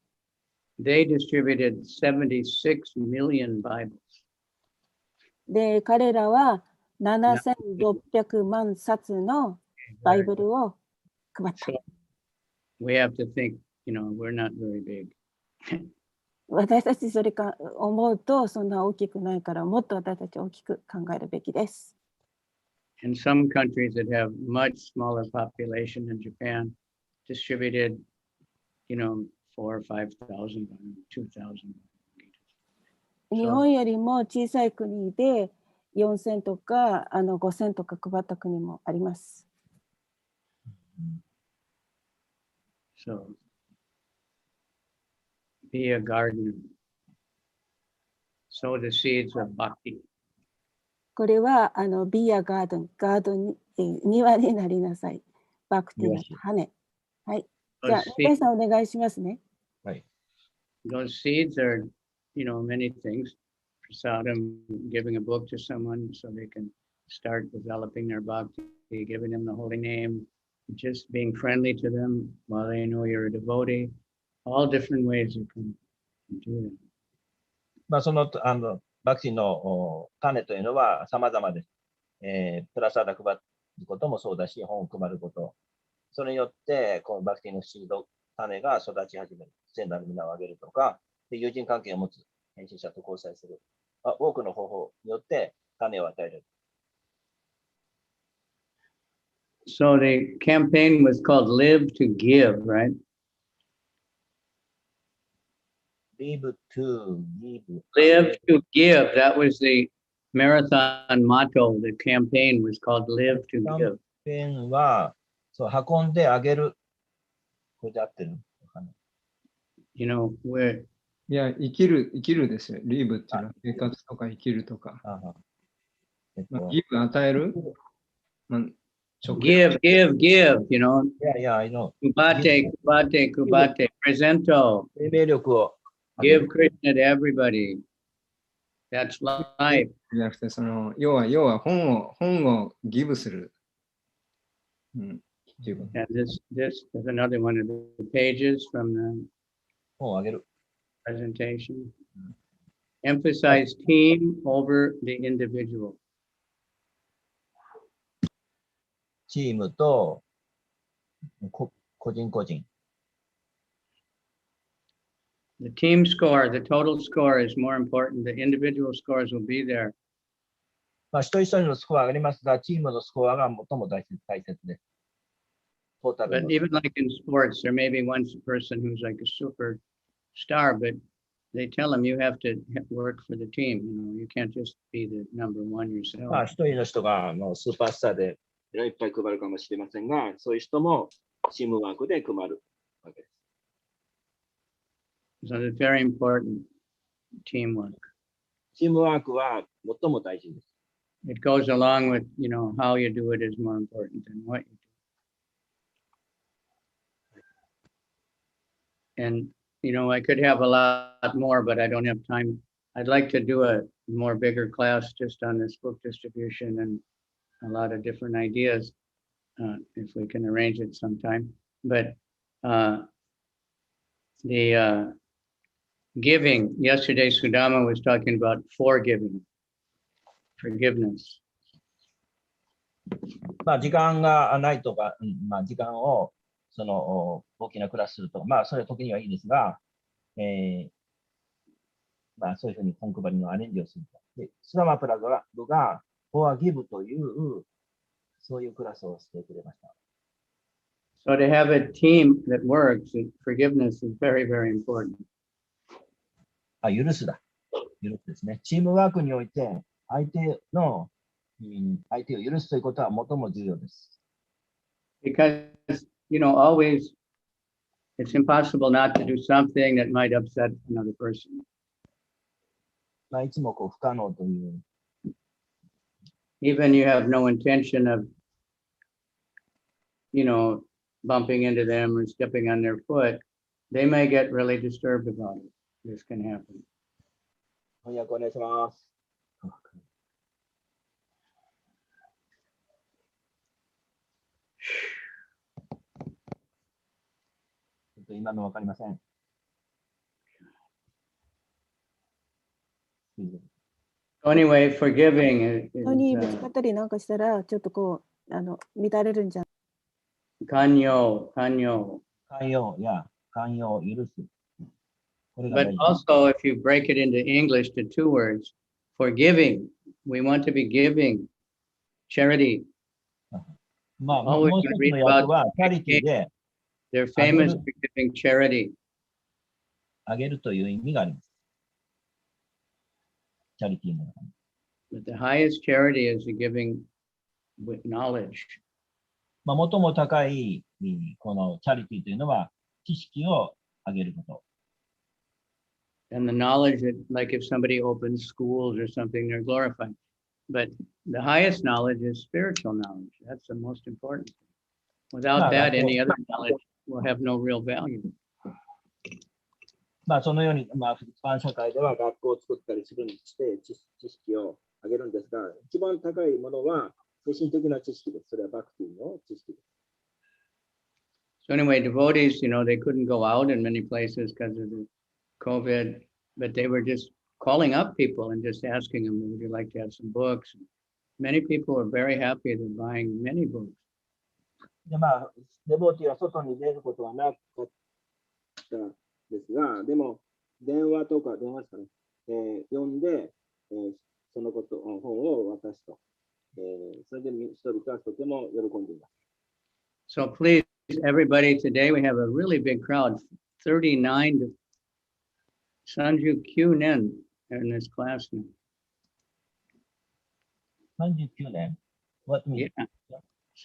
They distributed 76 million Bibles.
で、彼らは7600万冊のバイブルを配った。
So we have to think, we're not very big.
私たちそれか思うとそんな大きくないから、もっと私たち大きく考えるべきです。
And some countries that have much smaller population in Japan distributed, 4,000 or 5,000, 2,000.
日本よりも小さい国で4000とか5000とか配った国もあります。
So be a gardener. Sow the seeds of bhakti.
これはbe a garden、ガードに庭になりなさい。バクティの種。はい。じゃあ、皆さんお願いしますね。
はい。
Those seeds are, many things. Prasadam, giving a book to someone so they can start developing their bhakti, giving them the holy name, just being friendly to them while they know you're a devotee. All different ways you can do that.
そのバクティの種というのは様々です。プラサーダ配ることもそうだし、本を配ること。それによって、このバクティのシード、種が育ち始める。聖なる皆をあげるとか、で友人関係を持つ編集者と交際する。多くの方法によって種を与える。
So the campaign was called Live to Give, right?
Live to give.
Live to give. That was the marathon motto. The campaign was called Live to
キャ
Give.
ンペーンは、運んであげる。これで合ってるのかな。
where
いや、生きるですよ。リーブっていうのは生活とか生きるとか。ギブ与える、
give, give, give,
Yeah, I know.
Kubate, kubate, kubate, presento.
生命力を
Give Krishna to everybody. That's life.
じゃなくて、要は本をギブする。っていうこと。
And this is another one of the pages from the
本をあげる。
presentation. Emphasize team over the individual.
チームと個人個人。
The team score, the total score is more important. The individual scores will be there.
まあ、一人一人のスコアがありますが、チームのスコアが最も大切です。トータル
But
の
even like in sports, there may be one person who's like a superstar, but they tell him you have to work for the team. You know, you can't just be the number one
まあ、
yourself.
一人の人がスーパースターでいっぱい配るかもしれませんが、そういう人もチームワークで配るわけです。
So it's very important teamwork.
チームワークは最も大事です。
It goes along with, you know, how you do it is more important than what you do. And, you know, I could have a lot more, but I don't have time. I'd like to do a more bigger class just on this book distribution and a lot of different ideas, if we can arrange it sometime. But the giving, yesterday Sudama was talking about forgiving, forgiveness.
まあ、時間がないとか、まあ、時間をその大きなクラスすると、まあ、それは時にはいいですが、まあ、そういうふうに本配りのアレンジをすると。で、スラマプラグが、フォアギブという、そういうクラスをしてくれました。
So to have a team that works, forgiveness is very, very important.
許すですね。チームワークにおいて、相手を許すということは最も重要です。
Because, you know, always it's impossible not to do something that might upset another person.
まあ、いつも不可能という。
Even you have no intention of, you know, bumping into them or stepping on their foot, they may get really disturbed about it. This can happen.
翻訳お願いします。今のわかりません。
Anyway, forgiving is,
人にぶつかったりなんかしたら、ちょっとこう、乱れるんじゃん。
寛容。
寛容、許す。
But also, if you break it into English to two words, forgiving, we want to be giving, charity.
まあ、もう一つの訳は、チャリティで、
They're famous for giving charity.
あげるという意味があります。チャリティの中に。
But the highest charity is the giving with knowledge.
まあ、最も高いこのチャリティというのは、知識をあげること。
And the knowledge that, like if somebody opens schools or something, they're glorified. But the highest knowledge is spiritual knowledge. That's the most important. Without that, any other knowledge will have no real value.
まあ、そのように、まあ、一般社会では学校を作ったりするにして知識をあげるんですが、一番高いものは精神的な知識です。それはバクティの知識です。
So anyway, devotees, you know, they couldn't go out in many places because of the COVID, but they were just calling up people and just asking them, would you like to have some books? Many people were very happy. They're buying many books.
で、まあ、デボティは外に出ることはなかったですが、でも、電話ですかね、読んで、その本を渡すと。それで人々はとても喜んでいます。
So please, everybody, today we have a really big crowd, 39 to Sanju Q-nen in this class now.
39年 What means?
Yeah.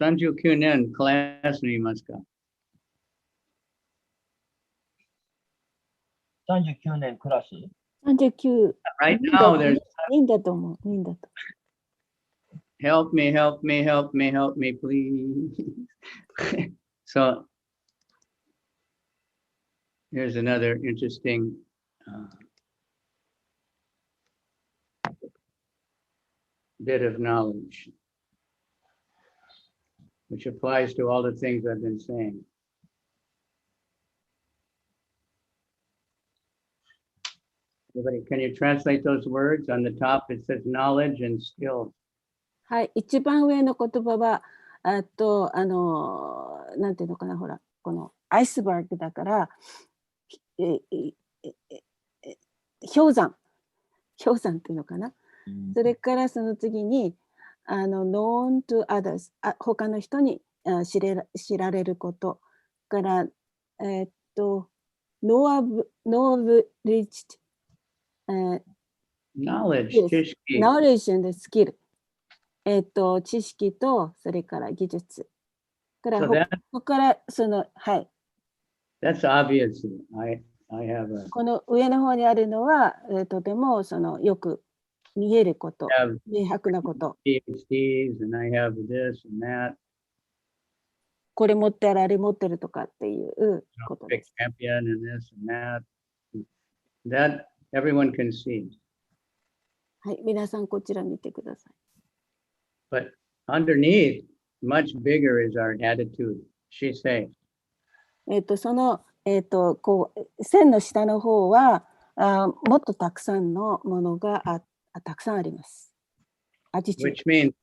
Sanju Q-nen classにいますか
39年クラス
39。Right
now, there's
いいんだと思う。いいんだと。
help me, please. So here's another interesting bit of knowledge, which applies to all the things I've been saying. Everybody, can you translate those words? On the top, it says knowledge and skills.
はい、一番上の言葉は、なんていうのかな、ほら、このアイスバーグだから、氷山っていうのかな。それからその次に、known to others、他の人に知られること。から、knowledge、
knowledge, 知識。
knowledge and skill。知識と、それから技術。から、はい。
That's obvious. I have
この上の方にあるのは、とてもよく見えること、明白なこと。
PhDs and I have this and that.
これ持ってる、あれ持ってるとかっていうことです。
Champion and this and that. That everyone can see.
はい、皆さんこちら見てください。
But underneath, much bigger is our attitude. She says.
その、線の下の方はもっとたくさんのものがたくさんあります。
Which means it's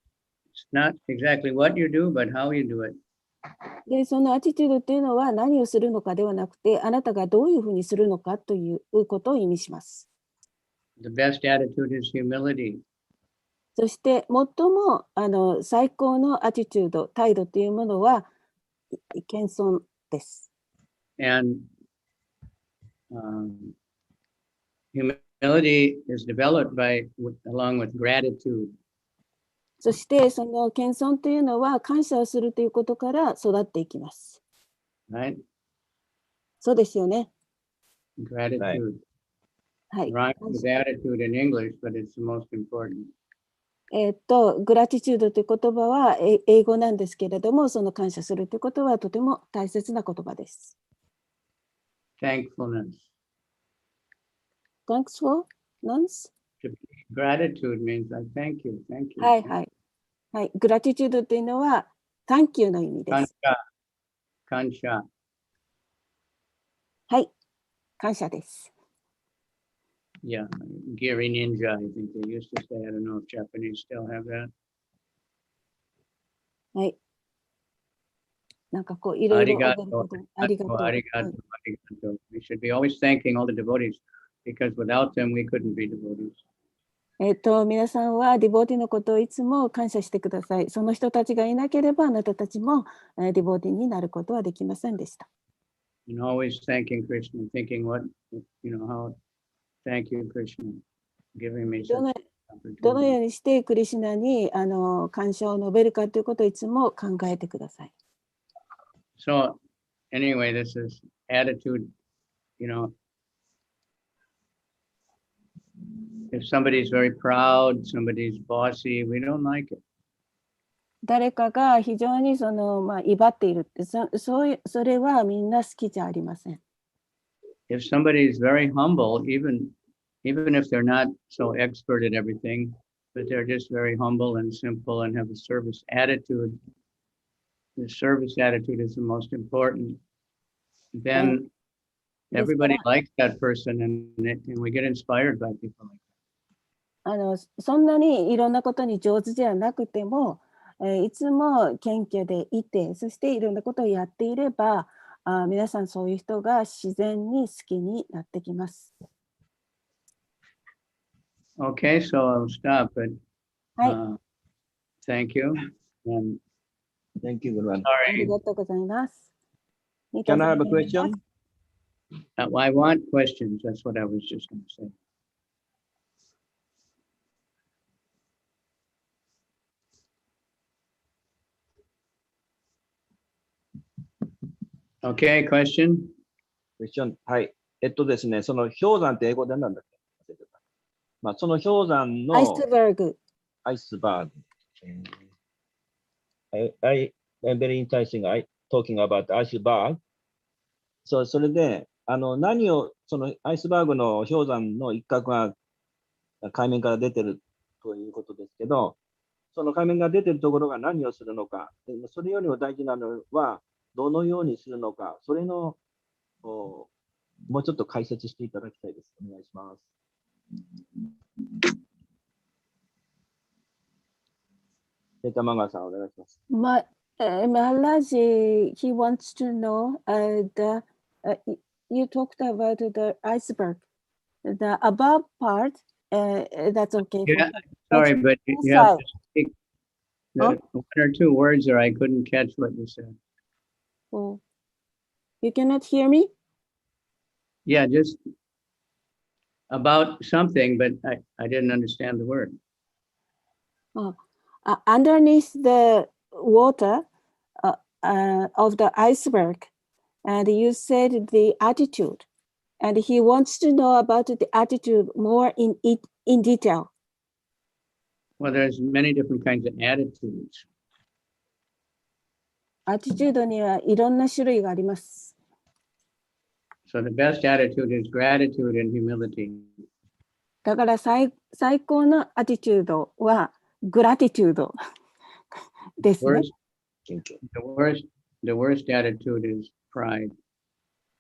not exactly what you do, but how you do it.
で、そのアティチュードっていうのは何をするのかではなくて、あなたがどういうふうにするのかということを意味します。
The best attitude is humility.
そして最も最高のアティチュード、態度というものは謙遜です。
And humility is developed along with gratitude.
そしてその謙遜というのは感謝をするということから育っていきます。
Right?
そうですよね。
Gratitude.
はい。
Rhymes with attitude in English, but it's the most important.
グラティチュードという言葉は英語なんですけれども、その感謝するということはとても大切な言葉です。
Thankfulness.
Thankfulness?
Gratitude means I thank you. Thank you.
はいはい。はい。グラティチュードというのは Thank you の意味です。
感謝。
はい。感謝です。
Yeah, Giri Ninja, I think they used to say. I don't know if Japanese still have that.
はい。なんかこういろいろありがとう。
We should be always thanking all the devotees because without them we couldn't be devotees.
皆さんはディボーティのことをいつも感謝してください。その人たちがいなければあなたたちもディボーティになることはできませんでした。
And always thanking Krishna, thinking what, how, thank you, Krishna, giving me such an opportunity.
どのようにしてクリシュナに感謝を述べるかということをいつも考えてください。
So anyway, this is attitude, if somebody's very proud, somebody's bossy, we don't like it.
誰かが非常に威張っているって、それはみんな好きじゃありません。
If somebody is very humble, even if they're not so expert at everything, but they're just very humble and simple and have a service attitude, the service attitude is the most important. Then everybody likes that person and we get inspired by people like
that. そんなにいろんなことに上手じゃなくても、いつも謙虚でいて、そしていろんなことをやっていれば、皆さんそういう人が自然に好きになってきます。
Okay, so I'll stop, but thank you. And
Thank you, Guru.
ありがとうございます。
Can I have a question?
I want questions. That's what I was just going to say. Okay, question?
Question. はい。ですね、その氷山って英語でなんだっけ？まあ、その氷山の
アイスバーグ。
アイスバーグ。I'm very interesting. Talking about iceberg. それで、何を、そのアイスバーグの氷山の一角が海面から出てるということですけど、その海面が出てるところが何をするのか、それよりも大事なのは、どのようにするのか、それのもうちょっと解説していただきたいです。お願いします。玉川さん、お願いします。
Maharaj, he wants to know you talked about the iceberg. The above part, that's okay.
Yeah,
for
sorry,
me.
but
But
you have
inside,
to speak
Huh?
the one or two words, or I couldn't catch what you said.
oh, you cannot hear me?
Yeah, just about something, but I didn't understand the word.
Underneath the water of the iceberg, and you said the attitude, and he wants to know about the attitude more in detail.
Well, there's many different kinds of attitudes.
アティチュードにはいろんな種類があります。
So the best attitude is gratitude and humility.
だから最高のアティチュードはグラティチュードですね。
The worst attitude is pride.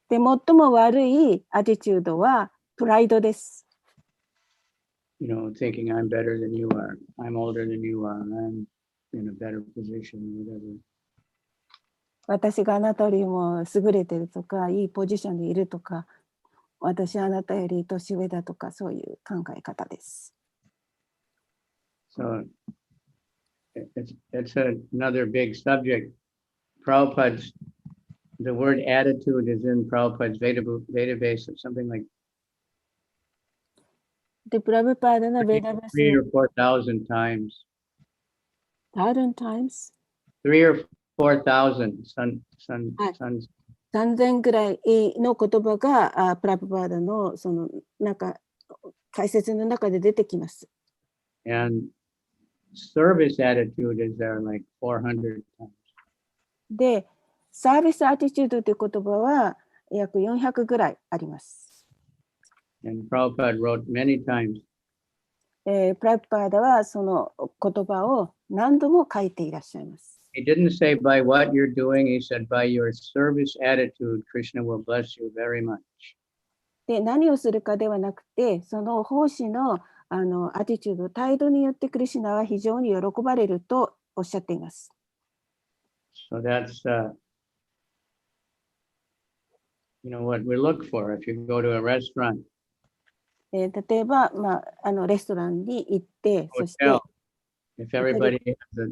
で、最も悪いアティチュードはプライドです。
You know, thinking I'm better than you are, I'm older than you are, I'm in a better position, whatever.
私があなたよりも優れてるとか、いいポジションにいるとか、私はあなたより年上だとか、そういう考え方です。
So it's another big subject. Prabhupada's, the word attitude is in Prabhupada's database of something like
で、プラブパーダのベーダベース
3,000 or 4,000 times.
1000 times
3,000 or 4,000
3000ぐらいの言葉がプラブパーダのその解説の中で出てきます。
And service attitude is there like 400 times.
で、サービスアティチュードという言葉は約400ぐらいあります。
And Prabhupada wrote many times.
プラブパーダはその言葉を何度も書いていらっしゃいます。
He didn't say by what you're doing, he said by your service attitude, Krishna will bless you very much.
で、何をするかではなくて、その奉仕のアティチュード、態度によってクリシュナは非常に喜ばれるとおっしゃっています。
So that's, you know, what we look for. If you go to a restaurant,
例えば、レストランに行って、そして、
hotel, if everybody has a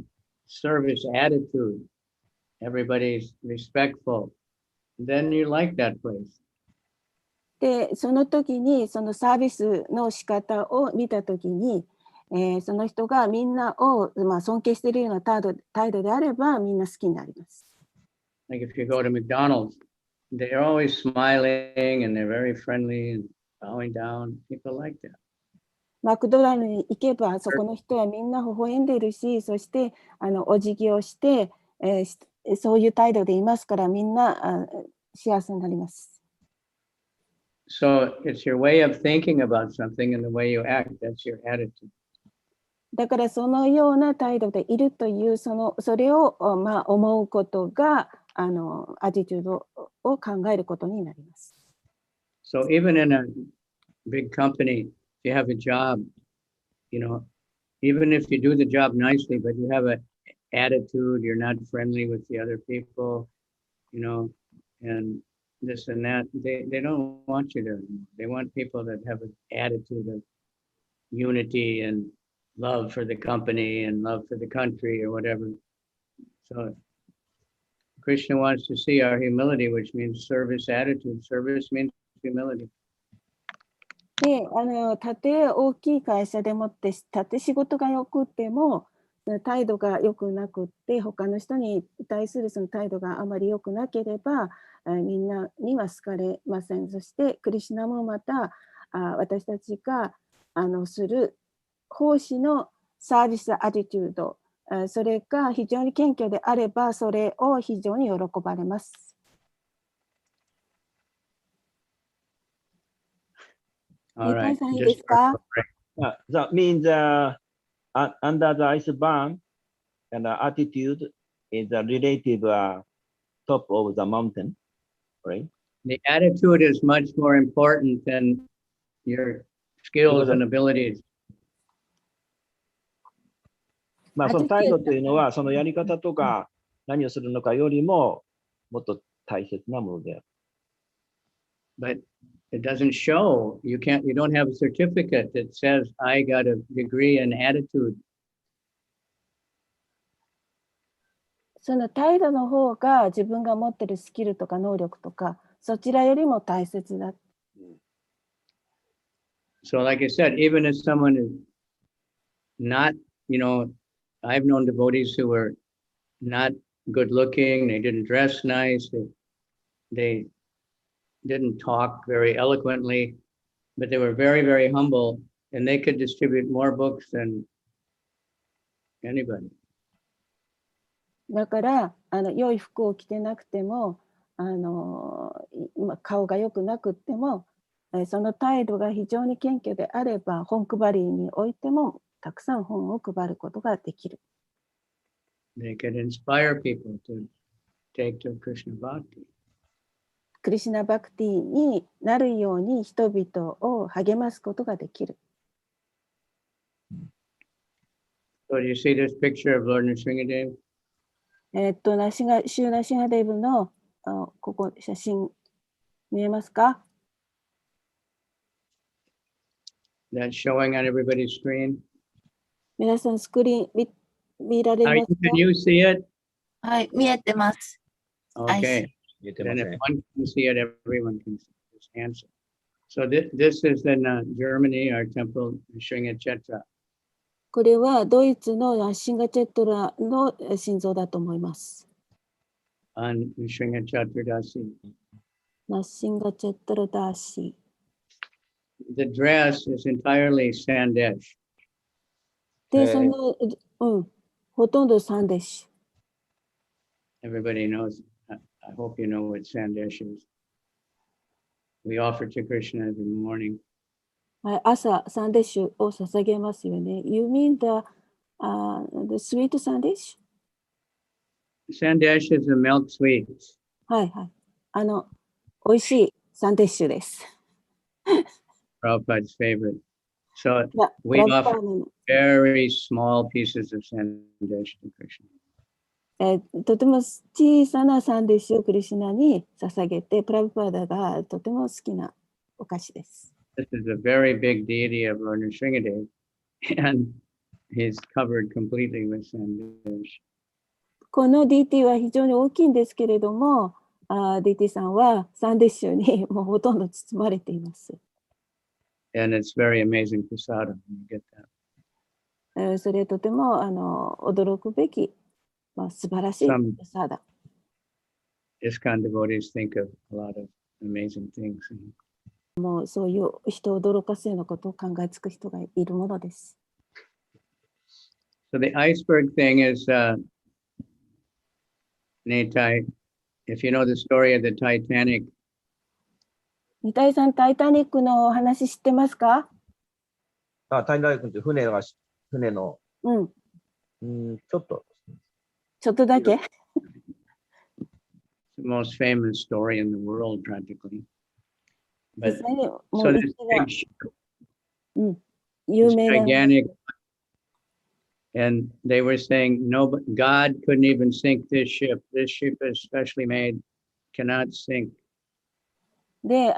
service attitude, everybody's respectful, then you like that place.
で、その時に、そのサービスの仕方を見た時に、その人がみんなを、尊敬しているような態度であれば、みんな好きになります。
Like if you go to McDonald's, they're always smiling and they're very friendly and bowing down. People like that.
マクドナルドに行けば、そこの人はみんな微笑んでいるし、そしてお辞儀をして、そういう態度でいますから、みんな幸せになります。
So it's your way of thinking about something and the way you act. That's your attitude.
だからそのような態度でいるという、それを、思うことがアティチュードを考えることになります。
So even in a big company, if you have a job, you know, even if you do the job nicely, but you have an attitude, you're not friendly with the other people, you know, and this and that, they don't want you there. They want people that have an attitude of unity and love for the company and love for the country or whatever. So Krishna wants to see our humility, which means service attitude. Service means humility.
で、たとえ大きい会社でもって、たとえ仕事がよくても、態度が良くなくって、他の人に対するその態度があまり良くなければ、みんなには好かれません。そして、クリシュナもまた、私たちがする奉仕のサービスアティチュード、それが非常に謙虚であれば、それを非常に喜ばれます。
All right.
いいですか？
That means under the iceberg and the attitude is the relative top of the mountain, right?
The attitude is much more important than your skills and abilities.
その態度というのは、そのやり方とか何をするのかよりももっと大切なものである。
but it doesn't show. You don't have a certificate that says I got a degree in attitude.
その態度の方が自分が持ってるスキルとか能力とか、そちらよりも大切だ。
So like I said, even if someone is not, I've known devotees who were not good looking, they didn't dress nice, they didn't talk very eloquently, but they were very, very humble, and they could distribute more books than anybody.
だから良い服を着てなくても顔が良くなくってもその態度が非常に謙虚であれば本配りにおいてもたくさん本を配ることができる。
They could inspire people to take to Krishna Bhakti.
クリシュナバクティになるように人々を励ますことができる。
So do you see this picture of Lord Nrsingadev?
シューナシンハデーブのここ写真見えますか？
That's showing on everybody's screen.
皆さんスクリーン見られますか？
Can you see it?
はい、見えてます。
Okay. Then if one can see it, everyone can see this answer. So this is in Germany, our temple, Nrsinga Chatra.
これはドイツのナッシンガチェットラの心臓だと思います。
On Nrsinga Chatra Dasi.
ナッシンガチェットラダーシ
The dress is entirely Sandesh.
で、その、ほとんどサンデッシュ。
Everybody knows. I hope you know what Sandesh is. We offer to Krishna every morning.
朝、サンデッシュを捧げますよね。You mean the sweet Sandesh?
Sandesh is a milk sweet.
はいはい。美味しいサンデッシュです。
Prabhupada's favorite. So we offer very small pieces of Sandesh to Krishna.
とても小さなサンデッシュをクリシュナに捧げて、プラブパダがとても好きなお菓子です。
This is a very big deity of Lord Nrsingadev, and he's covered completely with Sandesh.
この DT は非常に大きいんですけれども、DT さんはサンデッシュにもうほとんど包まれています。
And it's very amazing prasada when you get that.
それとても驚くべき、素晴らしいプラサダ。
ISKCON devotees think of a lot of amazing things.
もうそういう人を驚かすようなことを考えつく人がいるものです。
So the iceberg thing is, Nitai, if you know the story of the Titanic.
ニタイさん、タイタニックの話知ってますか？
タイタニックって船の、ちょっとだけ
The most famous story in the world, practically. But
も
so
う
this big ship,
有名な
gigantic, and they were saying, no, but God couldn't even sink this ship. This ship is specially made, cannot sink.
で、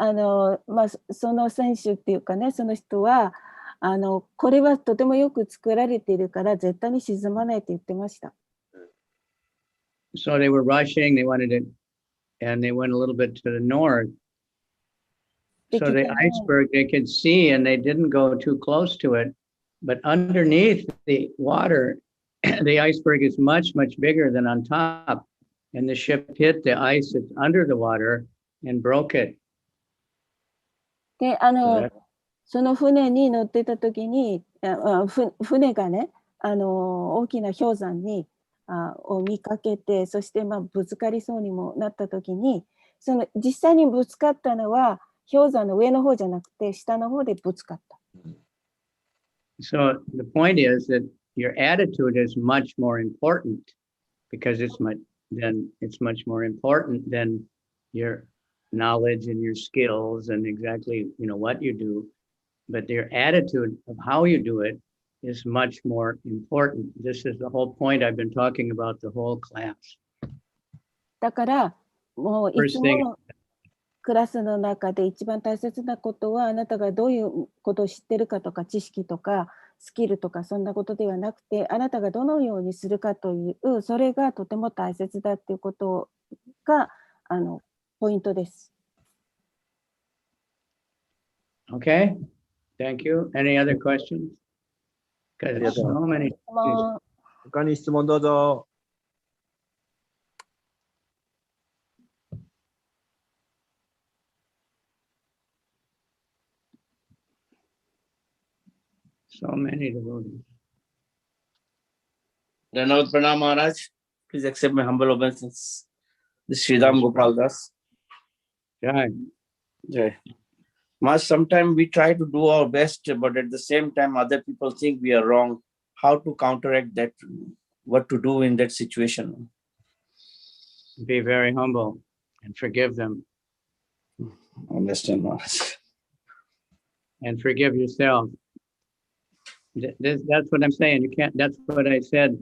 その選手っていうかね、その人はこれはとてもよく作られているから絶対に沈まないって言ってました。
So they were rushing, they wanted it, and they went a little bit to the north. So the iceberg they could see, and they didn't go too close to it. But underneath the water, the iceberg is much, much bigger than on top. And the ship hit the ice that's under the water and broke it.
で、その船に乗ってた時に、船がね、大きな氷山を見かけて、そしてぶつかりそうにもなった時に、実際にぶつかったのは氷山の上の方じゃなくて下の方でぶつかった。
So the point is that your attitude is much more important because it's much more important than your knowledge and your skills and exactly what you do. But your attitude of how you do it is much more important. This is the whole point I've been talking about the whole class.
だからもういつもクラスの中で一番大切なことは、あなたがどういうことを知ってるかとか、知識とか、スキルとか、そんなことではなくて、あなたがどのようにするかという、それがとても大切だっていうことが、ポイントです。
Okay, thank you. Any other questions? Because so many.
他に質問どうぞ。
So many devotees.
Dhanavad Pranam Maharaj. Please accept my humble obeisance. This is Sridham Gopal Das.
Jai.
Jai. Maharaj, sometimes we try to do our best, but at the same time, other people think we are wrong. How to counteract that? What to do in that situation?
Be very humble and forgive them.
Understand, Maharaj.
And forgive yourself. That's what I'm saying. You can't, that's what I said.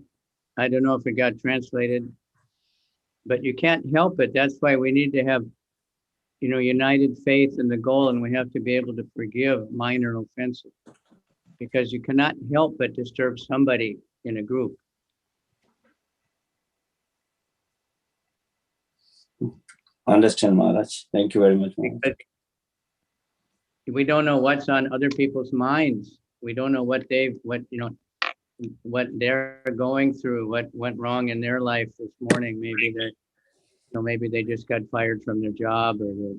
I don't know if it got translated, but you can't help it. That's why we need to have, united faith in the goal, and we have to be able to forgive minor offenses, because you cannot help but disturb somebody in a group.
Understand, Maharaj. Thank you very much, Maharaj.
Because we don't know what's on other people's minds. We don't know what they're going through, what went wrong in their life this morning. Maybe they just got fired from their job, or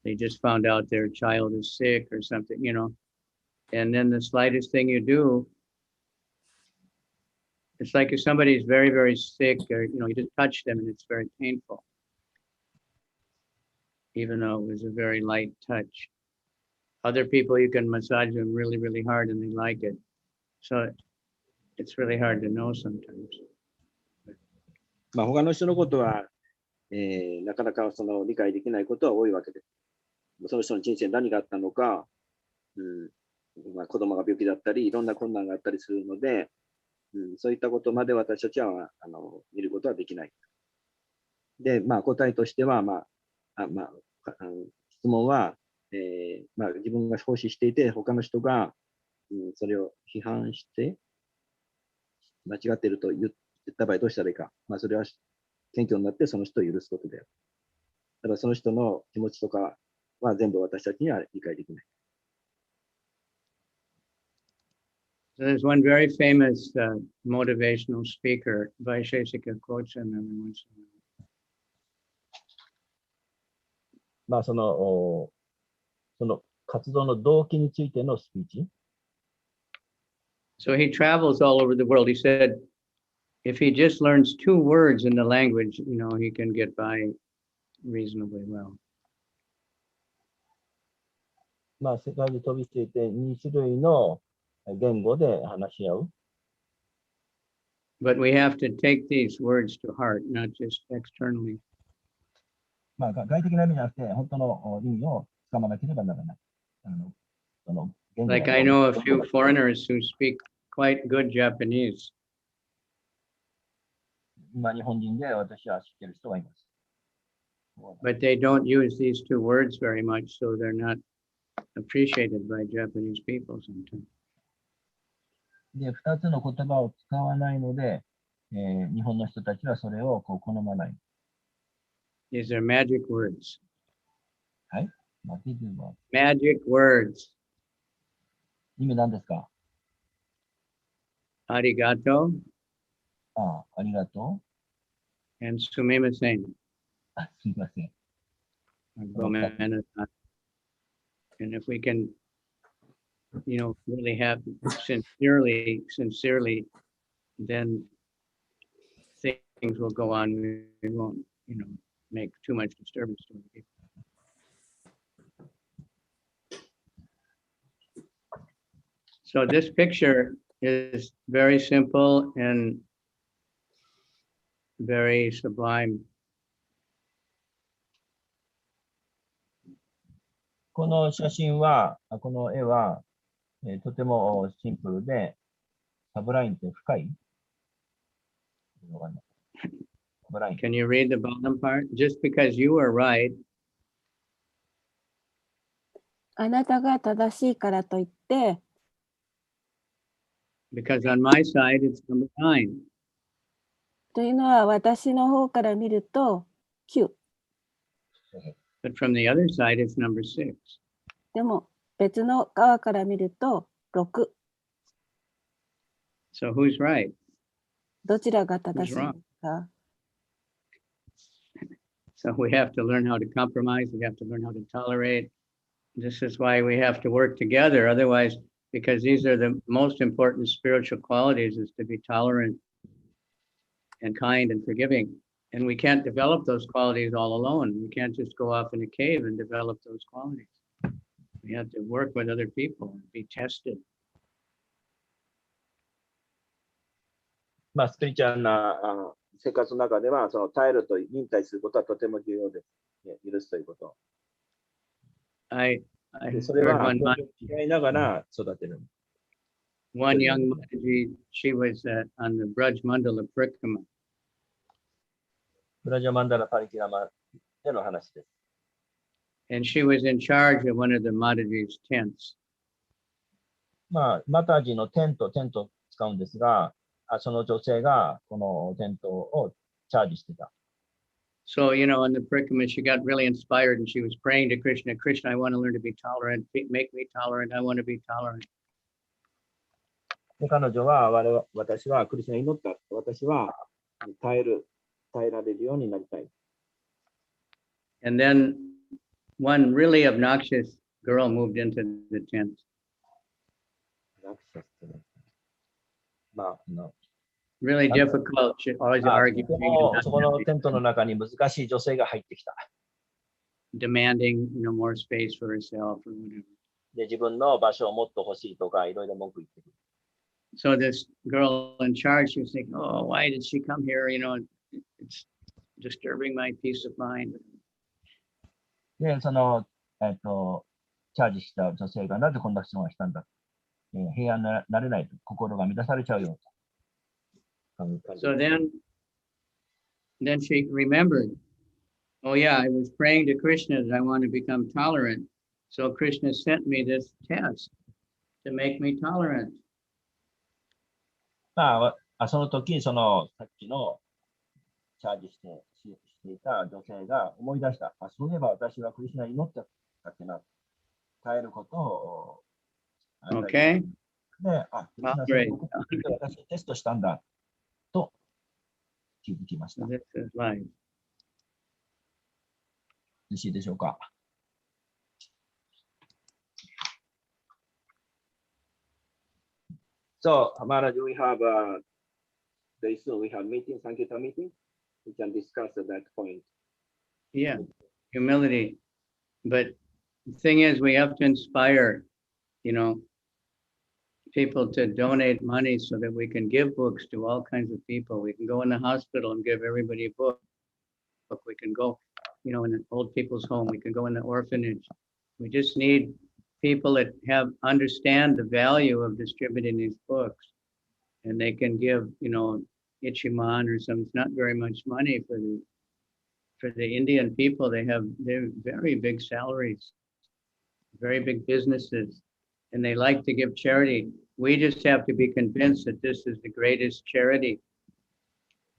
they just found out their child is sick or something, and then the slightest thing you do, it's like if somebody is very, very sick, or, you just touch them and it's very painful, even though it was a very light touch. Other people, you can massage them really, really hard and they like it. So it's really hard to know sometimes.
他の人のことは、なかなか理解できないことは多いわけです。その人の人生に何があったのか、子供が病気だったり、いろんな困難があったりするので、そういったことまで私たちは見ることはできない。で、答えとしては、質問は、自分が奉仕していて、他の人が、それを批判して、間違っていると言った場合どうしたらいいか。それは謙虚になってその人を許すことである。ただその人の気持ちとかは全部私たちには理解できない。
So there's one very famous motivational speaker, Vaisheshika quotes him every once in a while.
その活動の動機についてのスピーチ。
So he travels all over the world. He said, if he just learns 2 words in the language, he can get by reasonably well.
世界で飛びついて2種類の言語で話し合う。
But we have to take these words to heart, not just externally.
外的な意味じゃなくて、本当の意味をつかまなければならない。
Like I know a few foreigners who speak quite good Japanese.
今、日本人で私は知っている人がいます。
But they don't use these 2 words very much, so they're not appreciated by Japanese people sometimes.
で、2つの言葉を使わないので、日本の人たちはそれを好まない。
These are magic words.
はい。
Magic words.
意味何ですか？
ありがとう。
ありがと
う。And すみません。
すみません。
ごめんなさい。And if we can, really have sincerely, then things will go on. We won't, make too much disturbance to the people. So this picture is very simple and very sublime.
この写真は、この絵は、とてもシンプルで、サブラインって深い。
Can you read the bottom part? Just because you are right
あなたが正しいからといって、
because on my side it's number 9.
というのは私の方から見ると9。
But from the other side it's number 6.
でも別の側から見ると6。
So who's right?
どちらが正しいですか？
So we have to learn how to compromise. We have to learn how to tolerate. This is why we have to work together. Otherwise, because these are the most important spiritual qualities, is to be tolerant and kind and forgiving. And we can't develop those qualities all alone. We can't just go off in a cave and develop those qualities. We have to work with other people and be tested.
まあ、スピリチュアルな生活の中では、その耐えると忍耐することはとても重要です。ね、許すということ。それは、違いながら育てる。
One young Mataji, she was on the Braj Mandala Prikrama.
ブラジャマンダラパリキラマでの話です。
And she was in charge of one of the Mataji's tents.
まあ、マタジのテントを使うんですが、その女性がこのテントをチャージしてた。
So, you know, in the Prikrama, she got really inspired and she was praying to Krishna, Krishna, I want to learn to be tolerant. Make me tolerant. I want to be tolerant.
で彼女は私はクリスナに祈った。私は耐えられるようになりたい。
And then one really obnoxious girl moved into the tent.
まあ、
Really difficult. She always arguing.
そこのテントの中に難しい女性が入ってきた。
Demanding, you know, more space for herself or whatever.
で、自分の場所をもっと欲しいとか、いろいろ文句言ってくる。
So this girl in charge, she was thinking, oh, why did she come here? You know, it's disturbing my peace of mind.
で、その、チャージした女性がなぜこんな質問をしたんだ。平安になれないと心が乱されちゃうよ。
So then she remembered, oh yeah, I was praying to Krishna that I want to become tolerant. So Krishna sent me this test to make me tolerant.
まあ、その時、さっきのチャージしていた女性が思い出した。そういえば私はクリスナに祈ってたっけな。耐えることを。
Okay.
で、クリスナ私テストしたんだ。と気づきました。
This is life.
よろしいでしょうか。So, Maharaj, we have very soon we have meeting, Sankirtan meeting. We can discuss at that point.
Yeah, humility. But the thing is, we have to inspire, you know, people to donate money so that we can give books to all kinds of people. We can go in the hospital and give everybody a book. We can go, you know, in an old people's home. We can go in the orphanage. We just need people that understand the value of distributing these books, and they can give, you know, Ichiman or something. It's not very much money for the Indian people. They're very big salaries, very big businesses, and they like to give charity. We just have to be convinced that this is the greatest charity,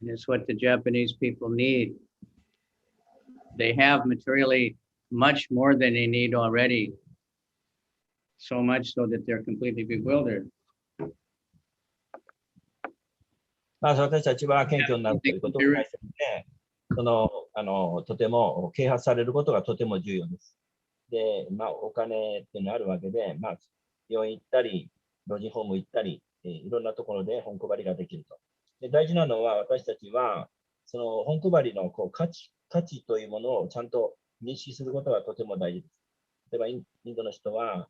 and it's what the Japanese people need. They have materially much more than they need already. So much so that they're completely bewildered.
まあ、私たちは謙虚になるということを大切で、とても啓発されることがとても重要です。で、まあ、お金っていうのがあるわけで、まあ、病院行ったり、老人ホーム行ったり、いろんなところで本配りができると。で、大事なのは、私たちは、その本配りの価値というものをちゃんと認識することがとても大事です。例えば、インドの人は、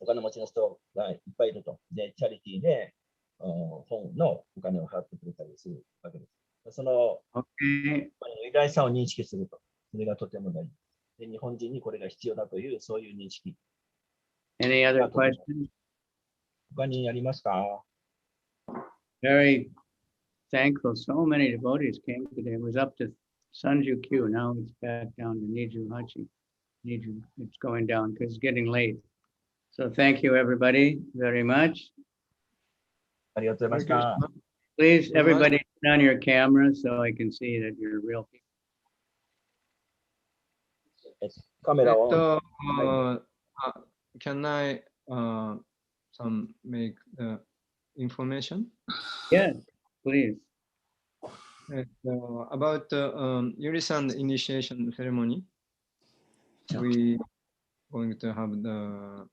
お金持ちの人がいっぱいいると。で、チャリティーで本のお金を払ってくれたりするわけです。その、偉大さを認識すると。それがとても大事。で、日本人にこれが必要だという、そういう認識。
Any other questions?
他にありますか？
Very thankful. So many devotees came today. It was up to Sanju Q. Now it's back down to Niju Hachi. It's going down because it's getting late. So thank you, everybody, very much.
ありがとうございました。
Please, everybody, turn on your camera so I can see that you're real people.
カメラを。
Can I some make the information?
Yes, please.
About Yuri-san initiation ceremony, we going to have the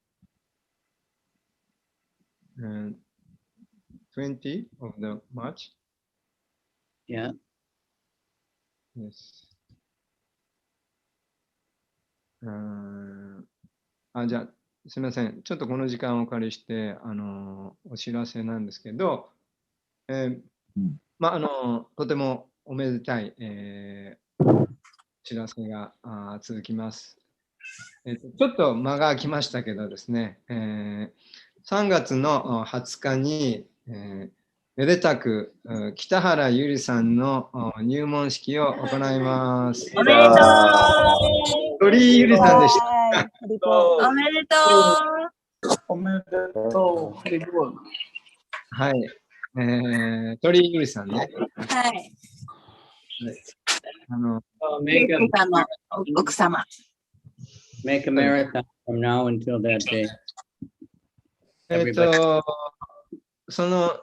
20 of the March.
Yeah.
Yes. じゃあ、すみません。ちょっとこの時間をお借りして、お知らせなんですけど、とてもおめでたい、お知らせが続きます。ちょっと間が空きましたけどですね、3月の20日に、めでたく北原ゆりさんの入門式を行います。
おめでとう。
鳥居ゆりさんでした。
おめでとう。
おめでとう。
はい。鳥居ゆりさんね。
はい。
Make a,
さんの奥様。
make a marathon from now until that day.
その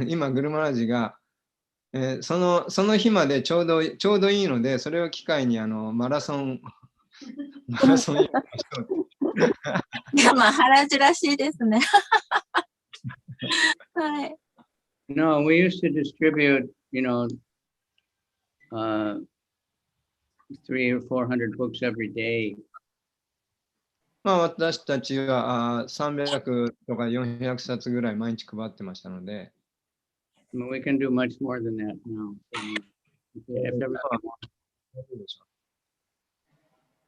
今グルマラジが、その日までちょうどいいので、それを機会にマラソン
まあ原地らしいですね。はい。
No, we used to distribute, 300 or 400 books every day.
私たちは300とか400冊ぐらい毎日配ってましたので。
We can do much more than that now.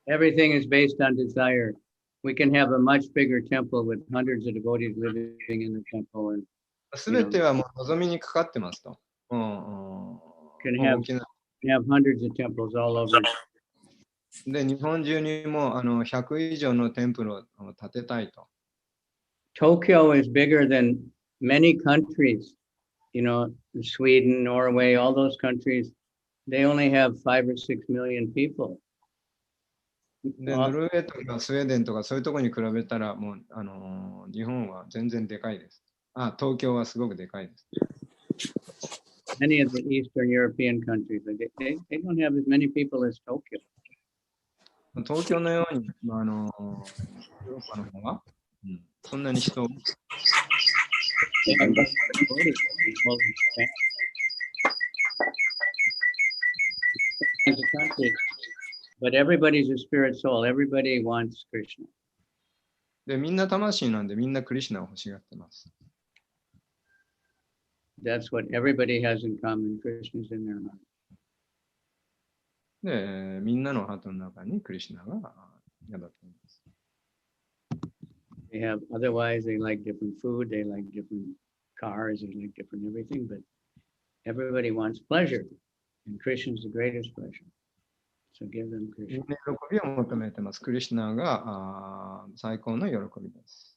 Everything is based on desire. We can have a much bigger temple with hundreds of devotees living in the temple.
すべてはもう望みにかかってますと。
Can have hundreds of temples all over.
で、日本中にも100以上のテンプルを建てたいと。
Tokyo is bigger than many countries. Sweden, Norway, all those countries, they only have 5 or 6 million people.
で、ノルウェーとかスウェーデンとかそういうところに比べたら、もう日本は全然でかいです。東京はすごくでかいです。
Many of the Eastern European countries, they don't have as many people as Tokyo.
東京のように、ヨーロッパの方が、そんなに人を。
But everybody's a spirit soul. Everybody wants Krishna.
で、みんな魂なんで、みんなクリシュナを欲しがってます。
That's what everybody has in common. Krishna's in their heart.
で、みんなのハートの中にクリシュナが宿っています。
Otherwise, they like different food, they like different cars, they like different everything, but everybody wants pleasure, and Krishna is the greatest pleasure. So give them Krishna.
喜びを求めてます。クリシュナが最高の喜びです。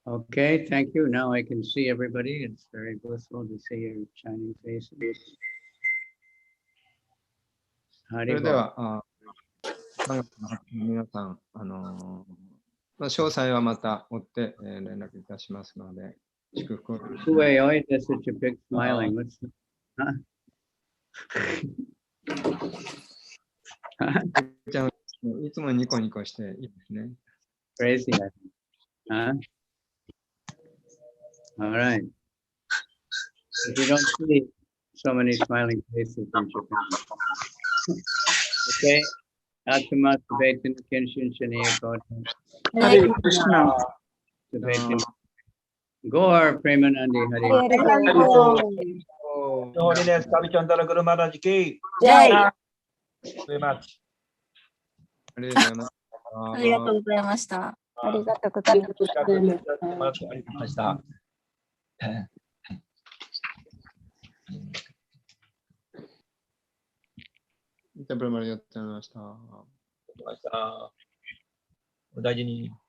Okay, thank you. Now I can see everybody. It's very blissful to see your shining faces.
それでは、3月の皆さん、詳細はまた追って連絡いたしますので、祝福を。
Wait, always has such a big smiling. What's the,
いつもニコニコしていいですね。
Crazy, huh? All right. If you don't see so many smiling faces in Japan. Okay. Atma Tibetan Kenshin Shaniya Kota.
Hare Krishna.
Tibetan. Gaur Premanandi Hare.
Holiness, Kavichandra Guru Maharaj ki.
Jai.
Very much.
ありがとうございます。
ありがとうございました。
ありがとうございました。
インタープレマありがとうございました。
ました。お大事に。